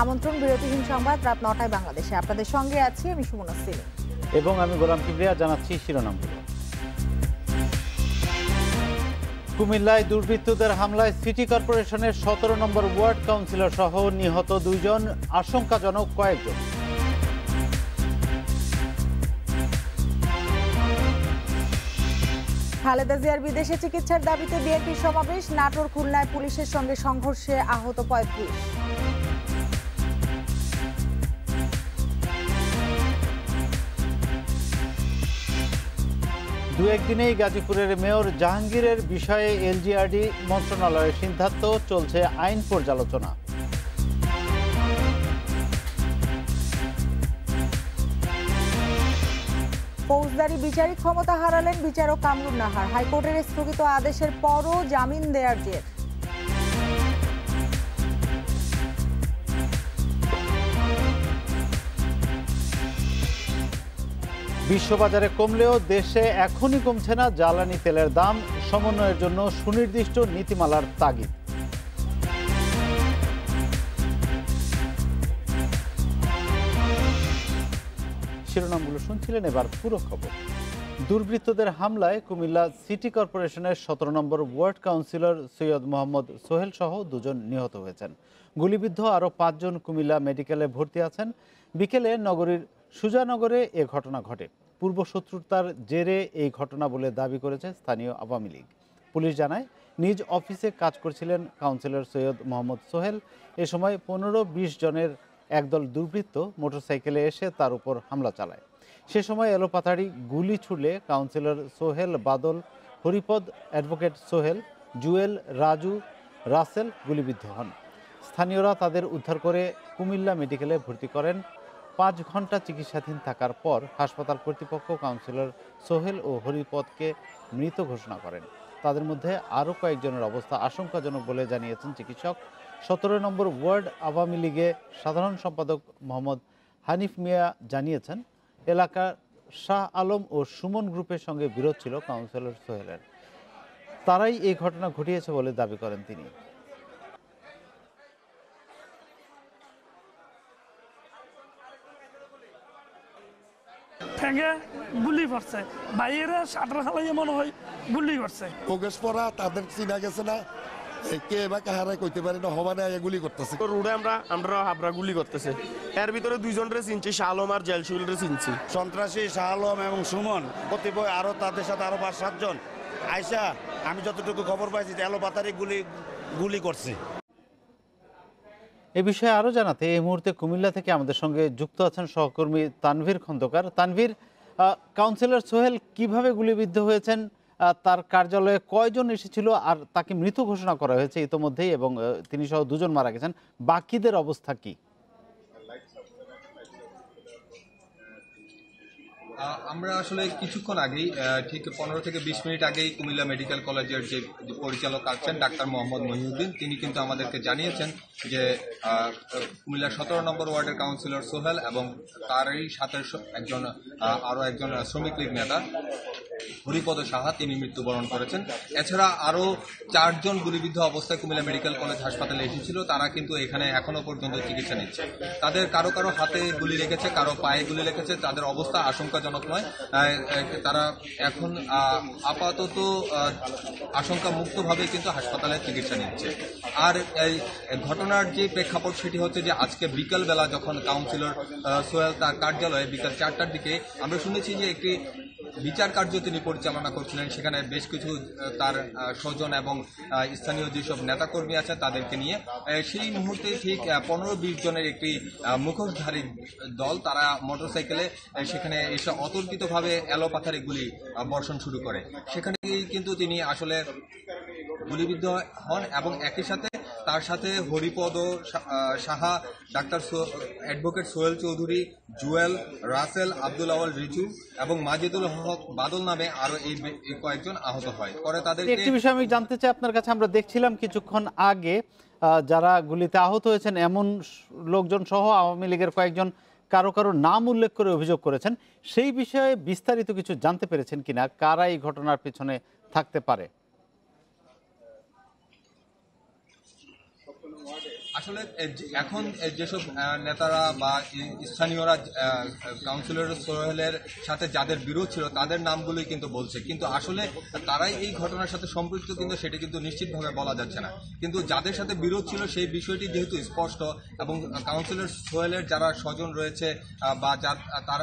আমন্ত্রণ বিরতিহীন সংবাদ রাত ৯টায় বাংলাদেশে। আপনাদের সঙ্গে আছি আমি সুমনা সিলি এবং আমি গোলাম কিবরিয়া। জানাচ্ছি শিরোনামগুলো। কুমিল্লায় দুর্বৃত্তদের হামলায় সিটি কর্পোরেশনের ১৭ নম্বর ওয়ার্ড কাউন্সিলর সহ নিহত ২ জন, আশঙ্কাজনক কয়েকজন। খালেদা জিয়ার বিদেশে চিকিৎসার দাবিতে বিএনপির সমাবেশ। নাটোর খুলনায় পুলিশের সঙ্গে সংঘর্ষে আহত ৩৫। দু একদিনেই গাজীপুরের মেয়র জাহাঙ্গীরের বিষয়ে এলজিআরডি মন্ত্রণালয়ের সিদ্ধান্ত, চলছে আইন পর্যালোচনা। ফৌজদারি বিচারিক ক্ষমতা হারালেন বিচারক কামরুন নাহার। হাইকোর্টের স্থগিত আদেশের পরও জামিন দেয়ার জের। বিশ্ববাজারে কমলেও দেশে এখনই কমছে না জ্বালানি তেলের দাম, সমন্বয়ের জন্য সুনির্দিষ্ট নীতিমালার তাগিদ। শিরোনামগুলো শুনছিলেন, এবার পুরো খবর। দুর্বৃত্তদের হামলায় কুমিল্লা সিটি কর্পোরেশনের ১৭ নম্বর ওয়ার্ড কাউন্সিলর সৈয়দ মোহাম্মদ সোহেল সহ ২ জন নিহত হয়েছেন। গুলিবিদ্ধ আরও ৫ জন কুমিল্লা মেডিকেলে ভর্তি আছেন। বিকেলে নগরীর সুজানগরে এ ঘটনা ঘটে। পূর্বশত্রুতার জেরে এই ঘটনা বলে দাবি করেছে স্থানীয় আওয়ামী লীগ। পুলিশ জানায়, নিজ অফিসে কাজ করছিলেন কাউন্সিলর সৈয়দ মোহাম্মদ সোহেল। এ সময় ১৫-২০ জনের একদল দুর্বৃত্ত মোটরসাইকেলে এসে তার উপর হামলা চালায়। সে সময় এলোপাতাড়ি গুলি ছুড়লে কাউন্সিলর সোহেল, বাদল, হরিপদ, অ্যাডভোকেট সোহেল, জুয়েল, রাজু, রাসেল গুলিবিদ্ধ হন। স্থানীয়রা তাদের উদ্ধার করে কুমিল্লা মেডিকেলে ভর্তি করেন। ৫ ঘন্টা চিকিৎসাধীন থাকার পর হাসপাতাল কর্তৃপক্ষ কাউন্সিলর সোহেল ও হরিপদকে মৃত ঘোষণা করেন। তাদের মধ্যে আরও কয়েকজনের অবস্থা আশঙ্কাজনক বলে জানিয়েছেন চিকিৎসক। ১৭ নম্বর ওয়ার্ড আওয়ামী লীগে সাধারণ সম্পাদক মোহাম্মদ হানিফ মিয়া জানিয়েছেন, এলাকার শাহ আলম ও সুমন গ্রুপের সঙ্গে বিরোধ ছিল কাউন্সিলর সোহেলের। তারাই এই ঘটনা ঘটিয়েছে বলে দাবি করেন তিনি। গুলি করছে বাইরে শাটার খালাইয়ে মনে হয় গুলি করছে। প্রবেশ পড়া তাদের চিনা গেছে না, কে বা কাহারে কইতে পারে না, হবানে গুলি করতেছে। রোডে আমরা হাবরা গুলি করতেছে। এর ভিতরে ২ জনরে চিনছি, শাহ আলম আর জেলসুলরে চিনছি। সন্ত্রাসী শাহ আলম এবং সুমন কতিপয় আরো তাদের সাথে আরো ৫-৭ জন আইসা, আমি যতটুকু খবর পাইছি এলোপাতাড়ি গুলি করছে। এ বিষয়ে আরও জানাতে এই মুহূর্তে কুমিল্লা থেকে আমাদের সঙ্গে যুক্ত আছেন সহকর্মী তানভীর খন্দকার। তানভীর, কাউন্সিলর সোহেল কিভাবে গুলিবিদ্ধ হয়েছেন, তার কার্যালয়ে কয়জন এসেছিল, আর তাকে মৃত ঘোষণা করা হয়েছে ইতোমধ্যেই এবং তিনি সহ ২ জন মারা গেছেন, বাকিদের অবস্থা কি? আমরা আসলে কিছুক্ষণ আগেই ঠিক ১৫ থেকে ২০ মিনিট আগেই কুমিল্লা মেডিকেল কলেজের যে পরিচালক আছেন ডাক্তার মোহাম্মদ মহিউদ্দিন, তিনি কিন্তু আমাদেরকে জানিয়েছেন যে কুমিল্লা ১৭ নম্বর ওয়ার্ডের কাউন্সিলর সোহেল এবং তারই সাথে আরও একজন শ্রমিক লীগ নেতা হরিপদ সাহা, তিনি মৃত্যুবরণ করেছেন। এছাড়া আরও ৪ জন গুলিবিদ্ধ অবস্থায় কুমিল্লা মেডিকেল কলেজ হাসপাতালে এসেছিল, তারা কিন্তু এখানে এখনো পর্যন্ত চিকিৎসা নিচ্ছে। তাদের কারো কারো হাতে গুলি লেগেছে, কারো পায়ে গুলি লেগেছে, তাদের অবস্থা আশঙ্কাজনক নয়। তারা এখন আপাতত আশঙ্কা মুক্তভাবে কিন্তু হাসপাতালে চিকিৎসা নিচ্ছে। আর এই ঘটনার যে প্রেক্ষাপট সেটি হচ্ছে যে আজকে বিকালবেলা যখন কাউন্সিলর সোহেল তার কার্যালয়ে বিকাল ৪টার দিকে আমরা শুনেছি যে একটি বিচার কার্য তিনি পরিচালনা করছিলেন, সেখানে বেশ কিছু তার স্বজন এবং স্থানীয় যেসব নেতাকর্মী আছে তাদেরকে নিয়ে সেই মুহূর্তে ঠিক ১৫-২০ জনের একটি মুখোশধারী দল তারা মোটরসাইকেলে সেখানে এসে অতর্কিতভাবে এলোপাথারি গুলি বর্ষণ শুরু করে। সেখানেই কিন্তু তিনি আসলে গুলিবিদ্ধ হন এবং একই সাথে তার সাথে হরিপদ সাহা, ডাক্তার অ্যাডভোকেট সোহেল চৌধুরী, জুয়েল, রাসেল, আব্দুল আওয়াল রিচু এবং মাজিদুল হক বাদল নামে আরো এই কয়েকজন আহত হয়। পরে তাদের একটি বিষয় আমি জানতে চাই আপনার কাছে, আমরা দেখছিলাম কিছুক্ষণ আগে যারা গুলিতে আহত হয়েছেন এমন লোকজন সহ আওয়ামী লীগের কয়েকজন কারো কারো নাম উল্লেখ করে অভিযোগ করেছেন, সেই বিষয়ে বিস্তারিত কিছু জানতে পেরেছেন কিনা, কারা এই ঘটনার পিছনে থাকতে পারে? আসলে এখন যেসব নেতারা বা স্থানীয়রা কাউন্সিলর সোহেলের সাথে যাদের বিরোধ ছিল তাদের নামগুলোই কিন্তু বলছে, কিন্তু আসলে তারাই এই ঘটনার সাথে সম্পৃক্ত কিন্তু সেটা কিন্তু নিশ্চিতভাবে বলা যাচ্ছে না। কিন্তু যাদের সাথে বিরোধ ছিল সেই বিষয়টি যেহেতু স্পষ্ট এবং কাউন্সিলর সোহেলের যারা স্বজন রয়েছে বা তার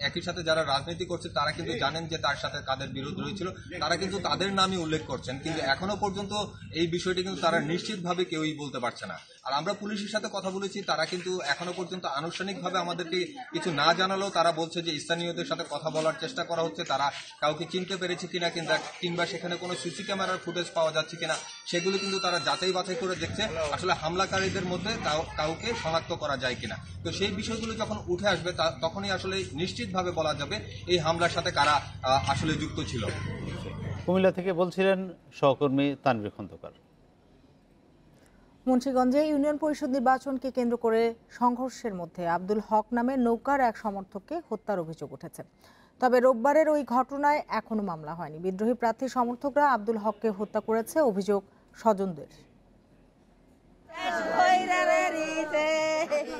একই সাথে যারা রাজনীতি করছে তারা কিন্তু জানেন যে তার সাথে তাদের বিরোধ রয়েছিল, তারা কিন্তু তাদের নামই উল্লেখ করছেন, কিন্তু এখনো পর্যন্ত এই বিষয়টি কিন্তু তারা নিশ্চিতভাবে কেউই বলতে পারছে না। আর আমরা পুলিশের সাথে কথা বলেছি, তারা কিন্তু এখনো পর্যন্ত আনুষ্ঠানিকভাবে আমাদেরকে কিছু না জানালেও তারা বলছে যে স্থানীয়দের সাথে কথা বলার চেষ্টা করা হচ্ছে, তারা কাউকে চিনতে পেরেছে কিনা কিংবা সেখানে কোনো সিসি ক্যামেরার ফুটেজ পাওয়া যাচ্ছে কিনা সেগুলো কিন্তু তারা যাচাই বাছাই করে দেখছে আসলে হামলাকারীদের মধ্যে কাউকে শনাক্ত করা যায় কিনা। তো সেই বিষয়গুলো যখন উঠে আসবে তখনই আসলে নিশ্চিতভাবে বলা যাবে এই হামলার সাথে কারা আসলে যুক্ত ছিল। কুমিল্লা থেকে বলছিলেন সহকর্মী তানভীর খন্দকার। মুন্সিগঞ্জে ইউনিয়ন পরিষদ নির্বাচনকে কেন্দ্র করে সংঘর্ষের মধ্যে আব্দুল হক নামের নৌকার এক সমর্থককে হত্যার অভিযোগ উঠেছে। তবে রোববারের ওই ঘটনায় এখনো মামলা হয়নি। বিদ্রোহী প্রার্থী সমর্থকরা আব্দুল হককে হত্যা করেছে, অভিযোগ স্বজনদের।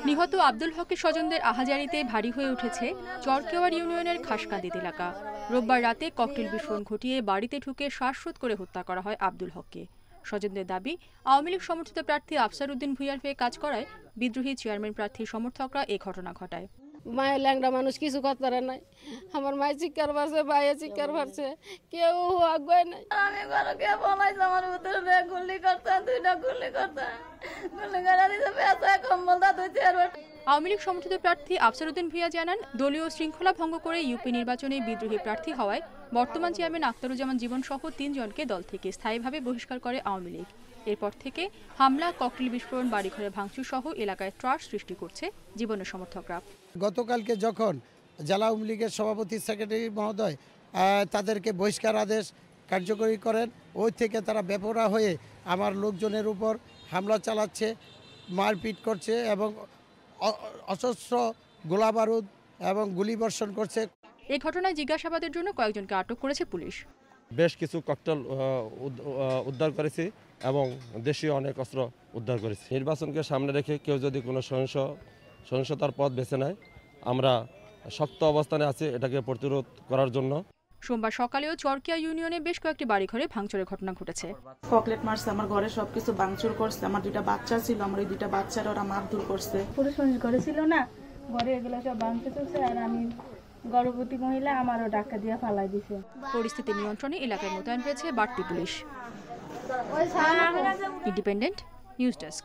নিহত আব্দুল হকের স্বজনদের আহাজারিতে ভারী হয়ে উঠেছে চরকেওয়ার ইউনিয়নের খাসকান্দিত এলাকা। রোববার রাতে ককটেল বিস্ফোরণ ঘটিয়ে বাড়িতে ঢুকে শ্বাসরোধ করে হত্যা করা হয় আব্দুল হককে। স্বজনদের দাবি, আওয়ামী লীগ সমর্থিত প্রার্থী আফসার উদ্দিন ভূঁইয়ার হয়ে কাজ করায় বিদ্রোহী চেয়ারম্যান প্রার্থীর সমর্থকরা এই ঘটনা ঘটায়। মায়ের ল্যাংড়া মানুষ কিছু করতে পারে নাই, আমার মায়ের চিৎকার পারছে, ভাইয়ের চিৎকার পারছে, কেউ আগুয়ায় নাই। আমি ঘরকে বলাইছি আমার উত্তরে গুলি করতে, দুইটা গুলি করতে, গুলি করে দিতে পেঁচা কম্বলটা ধুইতে। আওয়ামী লীগ সমর্থিত প্রার্থী আফসার উদ্দিন ভূঁইয়া জানান, দলীয় শৃঙ্খলা ভঙ্গ করে ইউপি নির্বাচনে বিদ্রোহী প্রার্থী হওয়ায় বর্তমান চেয়ারম্যান আখতারুজ্জামান জীবন সহ ৩ জনকে দল থেকে স্থায়ীভাবে বহিষ্কার করে আওয়ামী লীগ। এরপর থেকে হামলা, ককটেল বিস্ফোরণ, বাড়িঘরে ভাঙচুর সহ এলাকায় ত্রাস সৃষ্টি করছে জীবনের সমর্থকরা। গতকালকে যখন জেলা আওয়ামী লীগের সভাপতি সেক্রেটারি মহোদয় তাদেরকে বহিষ্কার আদেশ কার্যকরী করেন, ওই থেকে তারা বেপরোয়া হয়ে আমার লোকজনের উপর হামলা চালাচ্ছে, মারপিট করছে এবং অসহস্র গোলাবারুদ এবং গুলিবর্ষণ করছে। এই ঘটনায় জিজ্ঞাসাবাদের জন্য কয়েকজনকে আটক করেছে পুলিশ। বেশ কিছু ককটেল উদ্ধার করেছি এবং দেশীয় অনেক অস্ত্র উদ্ধার করেছি। নির্বাচনকে সামনে রেখে কেউ যদি কোনো সহিংসতার পথ বেছে নেয়, আমরা শক্ত অবস্থানে আছি এটাকে প্রতিরোধ করার জন্য। সোমবার সকালেও চরকিয়া ইউনিয়নে বেশ কয়েকটি বাড়িঘরে ভাঙচুরের ঘটনা ঘটেছে। ককলেট মারছে, আমার ঘরে সবকিছু ভাঙচুর করছে, আমার 2টা বাচ্চা ছিল, আমার ওই 2টা বাচ্চার ওরা মারধর করছে। পুরুষ মানুষ ঘরে ছিল না, ঘরে এগুলো সব ভাঙতে চলছে, আর আমি গর্ভবতী মহিলা, আমারও ডাক্কা দিয়ে ফালাই দিছে। পরিস্থিতি নিয়ন্ত্রণে এলাকায় মোতায়েন রয়েছে বাড়তি police. Independent news desk.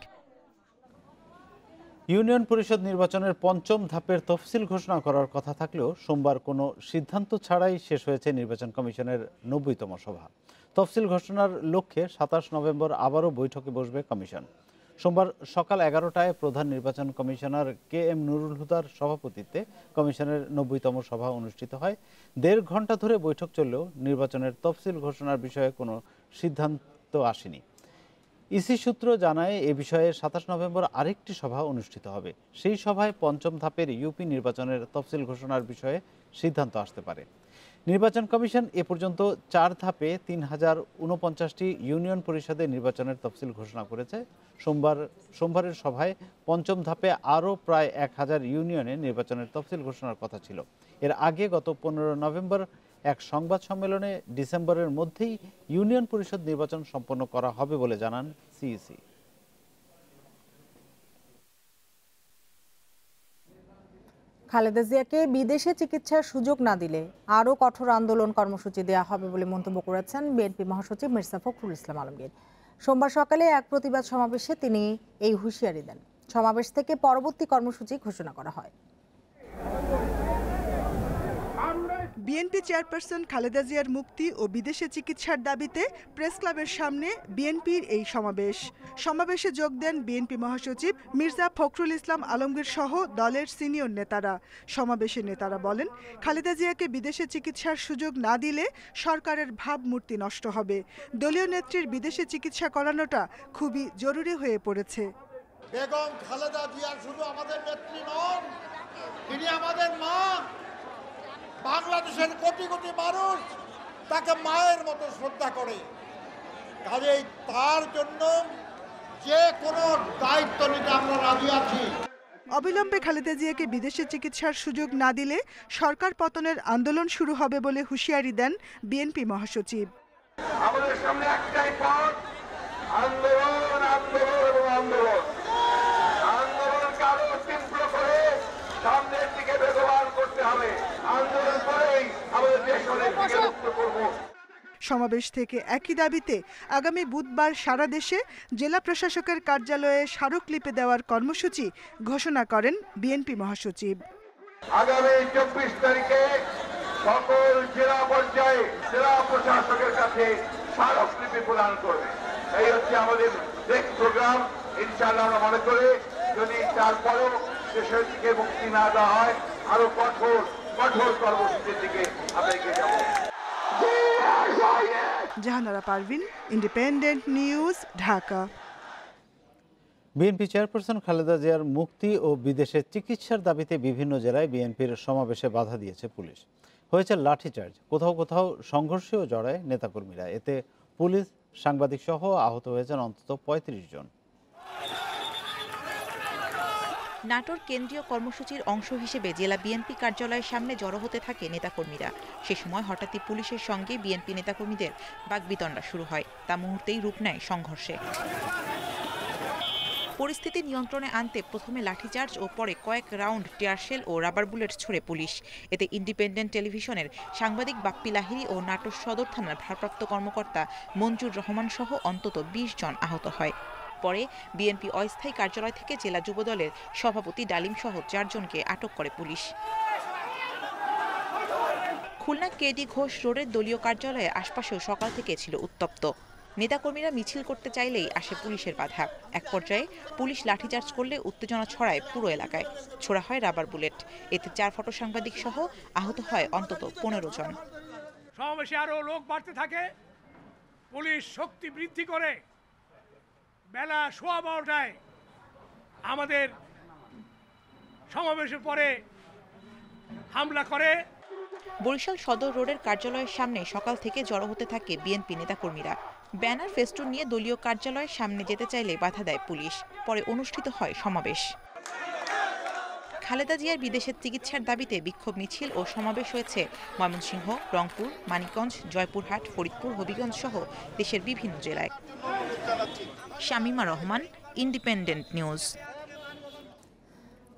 Union পরিষদ নির্বাচনের ৫ম ধাপের তফসিল ঘোষণা করার কথা থাকলেও সোমবার কোনো সিদ্ধান্ত ছাড়াই শেষ হয়েছে নির্বাচন কমিশনের ৯০তম সভা। তফসিল ঘোষণার লক্ষ্যে ২৭ নভেম্বর আবারও বৈঠকে বসবে কমিশন। সোমবার সকাল ১১টায় প্রধান নির্বাচন কমিশনার KM নুরুল হুদার সভাপতিত্বে কমিশনের ৯০তম সভা অনুষ্ঠিত হয়। ১.৫ ঘণ্টা ধরে বৈঠক চললেও নির্বাচনের তফসিল ঘোষণার বিষয়ে কোনো সিদ্ধান্ত আসেনি। ইসি সূত্র জানায়, এ বিষয়ে ২৭ নভেম্বর আরেকটি সভা অনুষ্ঠিত হবে। সেই সভায় ৫ম ধাপের ইউপি নির্বাচনের তফসিল ঘোষণার বিষয়ে সিদ্ধান্ত আসতে পারে। নির্বাচন কমিশন এ পর্যন্ত ৪ ধাপে ৩,০৪৯টি ইউনিয়ন পরিষদের নির্বাচনের তফসিল ঘোষণা করেছে। সোমবারের সভায় ৫ম ধাপে আরও প্রায় ১,০০০ ইউনিয়নে নির্বাচনের তফসিল ঘোষণার কথা ছিল। এর আগে গত ১৫ নভেম্বর এক সংবাদ সম্মেলনে ডিসেম্বরের মধ্যেই ইউনিয়ন পরিষদ নির্বাচন সম্পন্ন করা হবে বলে জানান সিইসি। খালেদা জিয়াকে বিদেশে চিকিৎসার সুযোগ না দিলে আরও কঠোর আন্দোলন কর্মসূচি দেওয়া হবে বলে মন্তব্য করেছেন বিএনপি মহাসচিব মির্জা ফখরুল ইসলাম আলমগীর। সোমবার সকালে এক প্রতিবাদ সমাবেশে তিনি এই হুঁশিয়ারি দেন। সমাবেশ থেকে পরবর্তী কর্মসূচি ঘোষণা করা হয়। বিএনপি চেয়ারপারসন খালেদা জিয়ার মুক্তি ও বিদেশে চিকিৎসার দাবিতে প্রেস ক্লাবের সামনে বিএনপির এই সমাবেশে যোগ দেন বিএনপি মহাসচিব মির্জা ফখরুল ইসলাম আলমগীর সহ দলের সিনিয়র নেতারা। সমাবেশে নেতারা বলেন, খালেদা জিয়াকে বিদেশে চিকিৎসার সুযোগ না দিলে সরকারের ভাবমূর্তি নষ্ট হবে। দলীয় নেত্রীর বিদেশে চিকিৎসা করানোটা খুবই জরুরি হয়ে পড়েছে। বেগম খালেদা জিয়া শুধু আমাদের নেত্রী নন, তিনি আমাদের মা। বাংলাদেশের কোটি কোটি মানুষ তাকে মায়ের মতো শ্রদ্ধা করে। কাজেই তার জন্য যে কোনো দায়িত্ব নিতে আমরা রাজি আছি। অবিলম্বে খালেদা জিয়াকে বিদেশে চিকিৎসার সুযোগ না দিলে সরকার পতনের আন্দোলন শুরু হবে বলে হুঁশিয়ারি দেন বিএনপি মহাসচিব। আমাদের সামনে একটাই পথ, আন্দোলন, আন্দোলন এবং আন্দোলন। আন্দোলনকে আরো তীব্র করে সামনের দিকে বেগবান করতে হবে। আন্দোলন করেই আমাদের দেশ অনেক দিকে মুক্ত করব। সমাবেশ থেকে একই দাবিতে আগামী বুধবার সারা দেশে জেলা প্রশাসকের কার্যালয়ে স্মারকলিপি দেওয়ার কর্মসূচি ঘোষণা করেন বিএনপি মহাসচিব। আগামী 24 তারিখে সকল জেলা পর্যায়ে জেলা প্রশাসকের কাছে স্মারকলিপি প্রদান করবে। এই হচ্ছে আমাদের নেক্সট প্রোগ্রাম। ইনশাআল্লাহ আমরা মনে করি যদি তারপরেও দেশের দিকে মুক্তি না দেওয়া হয় আরো কঠোর কঠোর কর্মসূচির দিকে আমরা এগিয়ে যাব। Jahanara Parvin, Independent news, Dhaka. BNP chairperson Khaleda জিয়ার মুক্তি ও বিদেশে চিকিৎসার দাবিতে বিভিন্ন জেলায় বিএনপির সমাবেশে বাধা দিয়েছে পুলিশ। হয়েছে লাঠিচার্জ, কোথাও কোথাও সংঘর্ষেও জড়ায় নেতাকর্মীরা। এতে পুলিশ, সাংবাদিক সহ আহত হয়েছেন অন্তত ৩৫ জন। নাটোর কেন্দ্রীয় কর্মসূচির অংশ হিসেবে জেলা বিএনপি কার্যালয়ের সামনে জড়ো হতে থাকে নেতাকর্মীরা। সে সময় হঠাৎই পুলিশের সঙ্গে বিএনপি নেতাকর্মীদের বাকবিতণ্ডা শুরু হয়। তা মুহূর্তেই রূপ নেয় সংঘর্ষে। পরিস্থিতি নিয়ন্ত্রণে আনতে প্রথমে লাঠিচার্জ ও পরে কয়েক রাউন্ড টিয়ারশেল ও রাবার বুলেট ছোড়ে পুলিশ। এতে ইন্ডিপেন্ডেন্ট টেলিভিশনের সাংবাদিক বাপ্পি লাহিড়ী ও নাটোর সদর থানার ভারপ্রাপ্ত কর্মকর্তা মঞ্জুর রহমান সহ অন্তত ২০ জন আহত হয়। পরে বিএনপি অস্থায়ী কার্যালয় থেকে জেলা যুবদলের সভাপতি ডালিম সহ ৪ জনকে আটক করে পুলিশ। খুলনা কেডি ঘোষ রোডের দলীয় কার্যালয়ে আশপাশেও সকাল থেকে ছিল উত্তপ্ত। নেতাকর্মীরা মিছিল করতে চাইলেই আসে পুলিশের বাধা। এক পর্যায়ে পুলিশ লাঠিচার্জ করলে উত্তেজনা ছড়ায় পুরো এলাকায়। ছোড়া হয় রাবার বুলেট। এতে 4 ফটো সাংবাদিক সহ আহত হয় অন্তত 15 জন। সমাবেশে আরো লোক বাড়তে থাকে, পুলিশ শক্তি বৃদ্ধি করে বেলা 12:15 আমাদের সমাবেশের পরে হামলা করে। বরিশাল সদর রোডের কার্যালয়ের সামনে সকাল থেকে জড়ো হতে থাকে বিএনপি নেতাকর্মীরা। ব্যানার ফেস্টুন নিয়ে দলীয় কার্যালয়ের সামনে যেতে চাইলে বাধা দেয় পুলিশ। পরে অনুষ্ঠিত হয় সমাবেশ। খালেদা জিয়ার বিদেশের চিকিৎসার দাবিতে বিক্ষোভ মিছিল ও সমাবেশ হয়েছে ময়মনসিংহ, রংপুর, মানিকগঞ্জ, জয়পুরহাট, ফরিদপুর, হবিগঞ্জ সহ দেশের বিভিন্ন জেলায়। Shamima Rahman, independent news.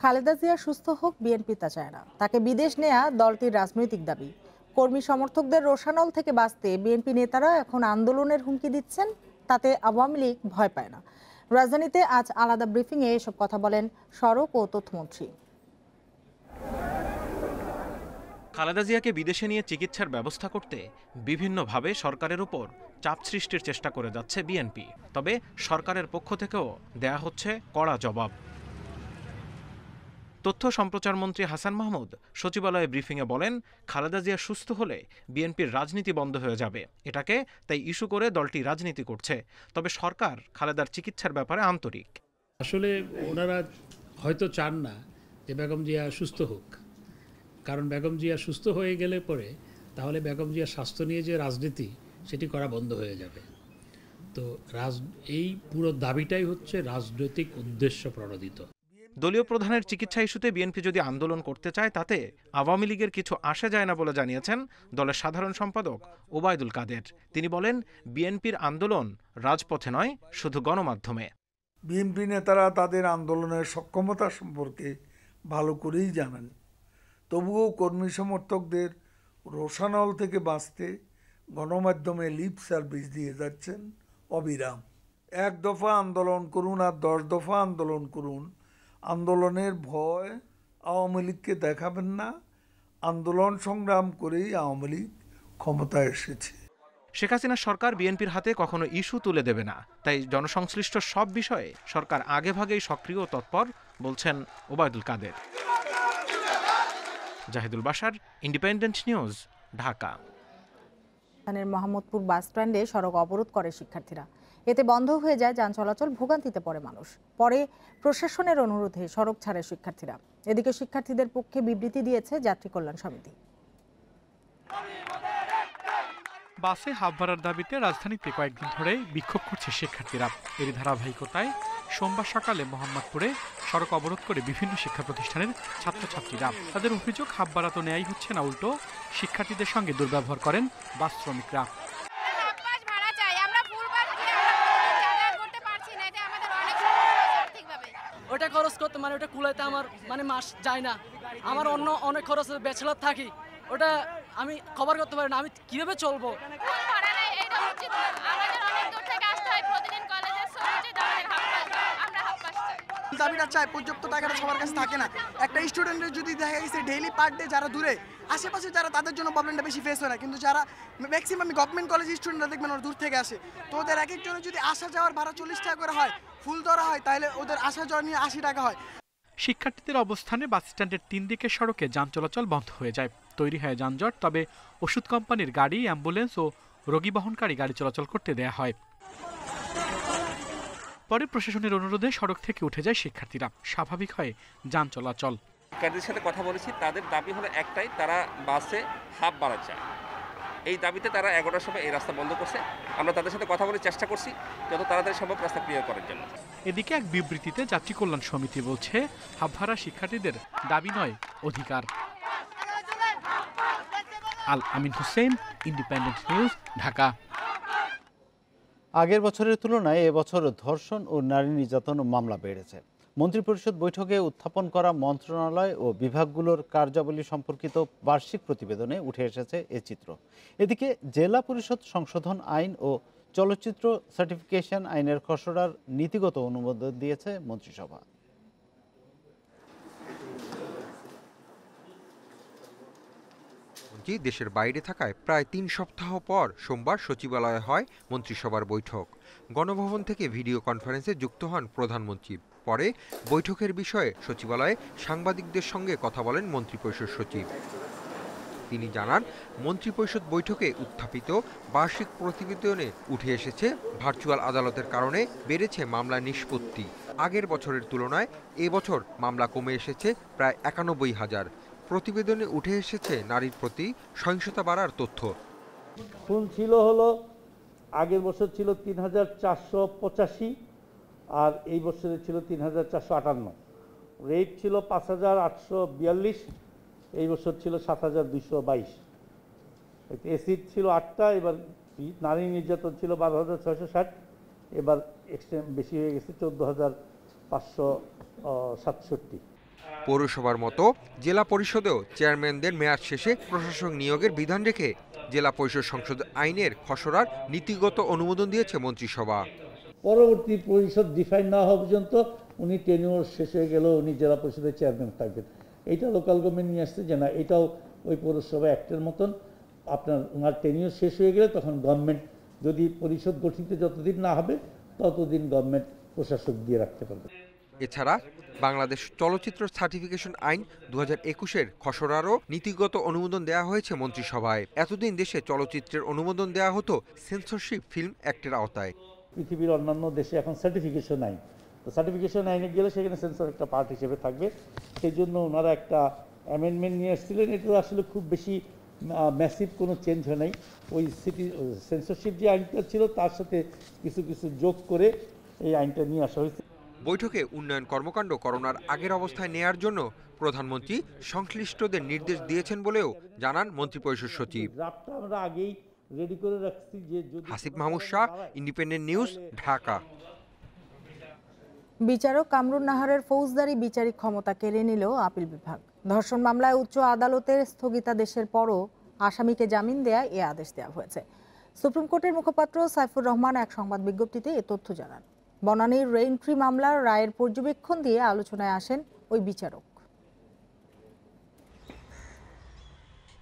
খালেদা জিয়া সুস্থ হোক বিএনপি তা চায় না। তাকে বিদেশ নেয়া দলটির রাজনৈতিক দাবি। কর্মী সমর্থকদের রোষানল থেকে বাঁচতে বিএনপি নেতারা এখন আন্দোলনের হুমকি দিচ্ছেন। তাতে আওয়ামী লীগ ভয় পায় না। রাজধানীতে আজ আলাদা ব্রিফিংয়ে এসব কথা বলেন সড়ক ও তথ্যমন্ত্রী। খালেদা জিয়াকে বিদেশে নিয়ে চিকিৎসার ব্যবস্থা করতে বিভিন্নভাবে সরকারের উপর চাপ সৃষ্টির চেষ্টা করে যাচ্ছে বিএনপি। তবে সরকারের পক্ষ থেকেও দেয়া হচ্ছে কড়া জবাব। তথ্য সম্প্রচার মন্ত্রী হাসান মাহমুদ সচিবালয়ে ব্রিফিংয়ে বলেন, খালেদা জিয়া সুস্থ হলে বিএনপির রাজনীতি বন্ধ হয়ে যাবে। এটাকে তাই ইস্যু করে দলটি রাজনীতি করছে। তবে সরকার খালেদার চিকিৎসার ব্যাপারে আন্তরিক। আসলে ওনারা হয়তো চান না যে বেগম জিয়া সুস্থ হোক, কারণ বেগম জিয়া সুস্থ হয়ে গেলে পরে তাহলে বেগম জিয়ার স্বাস্থ্য নিয়ে যে রাজনীতি সেটি করা বন্ধ হয়ে যাবে। তো এই পুরো দাবিটাই হচ্ছে রাজনৈতিক উদ্দেশ্য প্রণোদিত। দলীয় প্রধানের চিকিৎসা ইস্যুতে বিএনপি যদি আন্দোলন করতে চায় তাতে আওয়ামী লীগের কিছু আসে যায় না বলে জানিয়েছেন দলের সাধারণ সম্পাদক ওবায়দুল কাদের। তিনি বলেন, বিএনপির আন্দোলন রাজপথে নয়, শুধু গণমাধ্যমে। বিএনপি নেতারা তাদের আন্দোলনের সক্ষমতা সম্পর্কে ভালো করেই জানেন। তবুও কর্মী সমর্থকদের রোষানল থেকে বাঁচতে গণমাধ্যমে লিপ সার্ভিস দিয়ে যাচ্ছেন অবিরাম। 1 দফা আন্দোলন করুন আর 10 দফা আন্দোলন করুন, আন্দোলনের ভয় আওয়ামী লীগকে দেখাবেন না। আন্দোলন সংগ্রাম করেই আওয়ামী লীগ ক্ষমতায় এসেছে। শেখ হাসিনার সরকার বিএনপির হাতে কখনো ইস্যু তুলে দেবে না। তাই জনসংশ্লিষ্ট সব বিষয়ে সরকার আগেভাগেই সক্রিয় ও তৎপর, বলছেন Obaidul Quader. Zahidul Bashar, independent news, Dhaka. Mohammadpur bus স্ট্যান্ডে সড়ক অবরোধ করে শিক্ষার্থীরা। এতে বন্ধ হয়ে যায় যান চলাচল, ভোগান্তিতে পড়ে মানুষ। পরে প্রশাসনের অনুরোধে সড়ক ছাড়ে শিক্ষার্থীরা। এদিকে শিক্ষার্থীদের পক্ষে বিবৃতি দিয়েছে যাত্রী কল্যাণ সমিতি। বাসে হাফ ভাড়ার দাবিতে রাজধানীতে কয়েকদিন ধরে বিক্ষোভ করছে শিক্ষার্থীরা। এর ধারাবাহিকতায় সোমবার সকালে মোহাম্মদপুরে সড়ক অবরোধ করে বিভিন্ন শিক্ষা প্রতিষ্ঠানের ছাত্রছাত্রীরা। তাদের অভিযোগ হাফ ভাড়া তো নেয়াই হচ্ছে না, উল্টো শিক্ষার্থীদের সঙ্গে দুর্ব্যবহার করেন বাস শ্রমিকরা। ওটা খরচ করতে ওটা কুলাইতে আমার মাস যায় না। আমার অন্য অনেক খরচ, ব্যাচেলর থাকি, ওটা আমি কভার করতে পারি না। আমি কিভাবে চলবো? দাবিটা চাই, পর্যাপ্ত টাকাটা সবার কাছে থাকে না। একটা স্টুডেন্টের যদি দেখা গেছে ডেইলি পার ডে যারা দূরে আশেপাশে যারা, তাদের জন্য প্রবলেমটা বেশি ফেস হয় না, কিন্তু যারা ম্যাক্সিমাম গভর্নমেন্ট কলেজ স্টুডেন্টরা দেখবেন ওরা দূর থেকে আসে, তো ওদের এক একজনের যদি আসা যাওয়ার ভাড়া 40 টাকা করে হয়, ফুল ধরা হয়, তাহলে ওদের আসা যাওয়া নিয়ে 80 টাকা হয়। শিক্ষার্থীদের অবস্থানে বাস স্ট্যান্ডের 3 দিকের সড়কে যান চলাচল বন্ধ হয়ে যায়, তৈরি হয় যানজট। তবে ওষুধ কোম্পানির গাড়ি, অ্যাম্বুলেন্স ও রোগী বহনকারী গাড়ি চলাচল করতে দেয়া হয়। পরে প্রশাসনের অনুরোধে সড়ক থেকে উঠে যায় শিক্ষার্থীরা, স্বাভাবিক হয় যান চলাচল। শিক্ষার্থীদের সাথে কথা বলেছি, তাদের দাবি হলো একটাই, তারা বাসে হাফ ভাড়া চায়। এই দাবিতে তারা 11টার সময় এই রাস্তা বন্ধ করছে। আমরা তাদের সাথে কথা বলে চেষ্টা করছি যত তাড়াতাড়ি সম্ভব রাস্তা ক্লিয়ার করার জন্য। এদিকে এক বিবৃতিতে যাত্রী কল্যাণ সমিতি বলছে, হাফ ভাড়া শিক্ষার্থীদের দাবি নয়, অধিকার। আল আমিন হোসেন, ইন্ডিপেন্ডেন্ট নিউজ, ঢাকা। আগের বছরের তুলনায় এবছর ধর্ষণ ও নারী নির্যাতন মামলা বেড়েছে। মন্ত্রিপরিষদ বৈঠকে উত্থাপন করা মন্ত্রণালয় ও বিভাগগুলোর কার্যাবলী সম্পর্কিত বার্ষিক প্রতিবেদনে উঠে এসেছে এ চিত্র। এদিকে জেলা পরিষদ সংশোধন আইন ও চলচ্চিত্র সার্টিফিকেশন আইনের খসড়ার নীতিগত অনুমোদন দিয়েছে মন্ত্রিসভা। দেশের বাইরে থাকায় প্রায় 3 সপ্তাহ পর সোমবার সচিবালয়ে হয় মন্ত্রিসভার বৈঠক। গণভবন থেকে ভিডিও কনফারেন্সে যুক্ত হন প্রধানমন্ত্রী। পরে বৈঠকের বিষয়ে সচিবালয়ে সাংবাদিকদের সঙ্গে কথা বলেন মন্ত্রিপরিষদ সচিব। তিনি জানান, মন্ত্রিপরিষদ বৈঠকে উত্থাপিত বার্ষিক প্রতিবেদনে উঠে এসেছে ভার্চুয়াল আদালতের কারণে বেড়েছে মামলা নিষ্পত্তি। আগের বছরের তুলনায় এবছর মামলা কমে এসেছে প্রায় 91,000। প্রতিবেদনে উঠে এসেছে নারীর প্রতি সহিংসতা বাড়ার তথ্য। খুন ছিল আগের বছর ছিল 3,485 আর এই বছরে ছিল 3,458। রেপ ছিল 5,842, এই বছর ছিল 7,222। এসিড ছিল 8টা, এবার নারী নির্যাতন ছিল 12,660, এবার এক্সট্রিম বেশি হয়ে গেছে 14,567। পৌরসভার মতো জেলা পরিষদেও চেয়ারম্যানদের মেয়াদ শেষে প্রশাসক নিয়োগের বিধান রেখে জেলা পরিষদ সংশোধন আইনের খসড়ার নীতিগত অনুমোদন দিয়েছে মন্ত্রিসভা। পরবর্তী পরিষদ ডিফাইন না হওয়া পর্যন্ত উনি টেনিওর শেষ হয়ে গেলেও উনি জেলা পরিষদের চেয়ারম্যান থাকবেন। এইটা লোকাল গভর্নমেন্ট নিয়ে আসছে যে না, এটাও ওই পৌরসভা অ্যাক্টের মতন, আপনার ওনার টেনিওর শেষ হয়ে গেলে তখন গভর্নমেন্ট, যদি পরিষদ গঠিত যতদিন না হবে ততদিন গভর্নমেন্ট প্রশাসক দিয়ে রাখতে পারবে। এছাড়া বাংলাদেশ চলচ্চিত্র সার্টিফিকেশন আইন 2021-এর খসড়ারও নীতিগত অনুমোদন দেওয়া হয়েছে মন্ত্রিসভায়। এতদিন দেশে চলচ্চিত্রের অনুমোদন দেওয়া হতো সেন্সরশিপ ফিল্ম অ্যাক্টের আওতায়। পৃথিবীর অন্যান্য দেশে এখন সার্টিফিকেশন আইন, তো সার্টিফিকেশন আইনে গেলে সেখানে সেন্সর একটা পার্ট হিসেবে থাকবে। সেই জন্য ওনারা একটা অ্যামেন্ডমেন্ট নিয়ে এসেছিলেন। এটা আসলে খুব বেশি ম্যাসিভ কোনো চেঞ্জ হয় নাই। ওই সেন্সরশিপ যে আইনটা ছিল তার সাথে কিছু কিছু যোগ করে এই আইনটা নিয়ে আসা হয়েছে। বৈঠকে উন্নয়ন কর্মকাণ্ড করোনার আগের অবস্থায় নেয়ার জন্য প্রধানমন্ত্রী সংশ্লিষ্টদের নির্দেশ দিয়েছেন বলেও জানান মন্ত্রিপরিষদ সচিব। আমরা আগেই রেডি করে রাখছি যে হাসিব মাহমুদ শাহ, ইন্ডিপেন্ডেন্ট নিউজ, ঢাকা। বিচারক কামরুন নাহারের ফৌজদারি বিচারিক ক্ষমতা কেড়ে নিল আপিল বিভাগ। ধর্ষণ মামলায় উচ্চ আদালতের স্থগিতাদেশের পরও আসামিকে জামিন দেয়া এ আদেশ দেওয়া হয়েছে। সুপ্রিম কোর্টের মুখপাত্র সাইফুর রহমান এক সংবাদ বিজ্ঞপ্তিতে এ তথ্য জানান। বনানীর রেইনট্রি মামলার রায়ের পর্যবেক্ষণ দিয়ে আলোচনায় আসেন ওই বিচারক।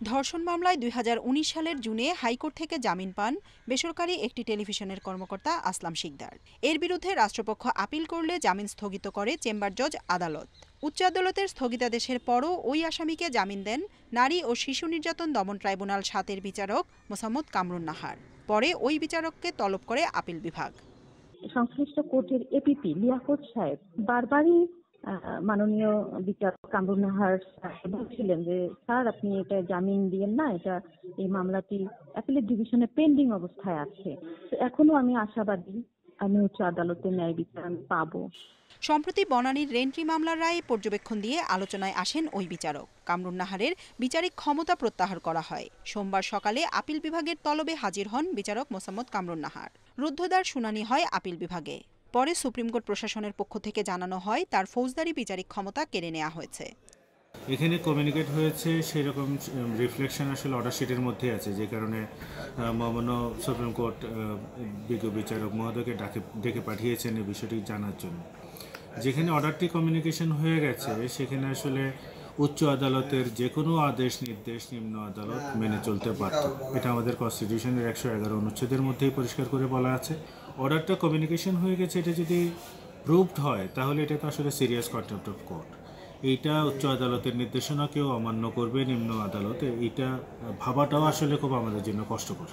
ধর্ষণ মামলায় 2019 সালের জুনে হাইকোর্ট থেকে জামিন পান বেসরকারি একটি টেলিভিশনের কর্মকর্তা আসলাম শিকদার। এর বিরুদ্ধে রাষ্ট্রপক্ষ আপিল করলে জামিন স্থগিত করে চেম্বার জজ আদালত। উচ্চ আদালতের স্থগিতাদেশের পরও ওই আসামিকে জামিন দেন নারী ও শিশু নির্যাতন দমন ট্রাইব্যুনাল 7-এর বিচারক মোসাম্মদ কামরুন নাহার। পরে ওই বিচারককে তলব করে আপিল বিভাগ। সংশ্লিষ্ট কোর্টের এপিপি লিয়াকত সাহেব বারবারই মাননীয় বিচারক কামরুন নাহার বলছিলেন যে স্যার আপনি এটা জামিন দিয়েন না, এটা এই মামলাটি অ্যাপিলেট ডিভিশনে পেন্ডিং অবস্থায় আছে। তো এখনো আমি আশাবাদী আমি উচ্চ আদালতে ন্যায় বিচার আমি পাবো। সম্প্রতি বনানীর রেন্ট্রি মামলার রায়ে পর্যবেক্ষণ দিয়ে আলোচনায় আসেন ওই বিচারক। কামরুন নাহারের বিচারিক ক্ষমতা প্রত্যাহার করা হয়। সোমবার সকালে আপিল বিভাগের তলবে হাজির হন বিচারক মোসাম্মদ কামরুন নাহার। রুদ্ধদ্বার শুনানি হয় আপিল বিভাগে। পরে সুপ্রিম কোর্ট প্রশাসনের পক্ষ থেকে জানানো হয় তার ফৌজদারি বিচারিক ক্ষমতা কেড়ে নেওয়া হয়েছে। এখানে কমিউনিকেট হয়েছে সেরকম রিফ্লেকশন আসলে অর্ডার শিটের মধ্যে আছে, যে কারণে মহামান্য সুপ্রিম কোর্ট বিজ্ঞ বিচারক মহোদয়কে ডেকে পাঠিয়েছেন এই বিষয়টি জানার জন্য। যেখানে অর্ডারটি কমিউনিকেশন হয়ে গেছে সেখানে আসলে উচ্চ আদালতের যে কোনো আদেশ নির্দেশ নিম্ন আদালত মেনে চলতে পারত। এটা আমাদের কনস্টিটিউশনের 111 অনুচ্ছেদের মধ্যেই পরিষ্কার করে বলা আছে। অর্ডারটা কমিউনিকেশন হয়ে গেছে, এটা যদি প্রুভড হয় তাহলে এটা তো আসলে সিরিয়াস কন্টেম্প্ট অফ কোর্ট। এইটা উচ্চ আদালতের নির্দেশনাকেও অমান্য করবে নিম্ন আদালতে, এইটা ভাবাটাও আসলে খুব আমাদের জন্য কষ্টকর।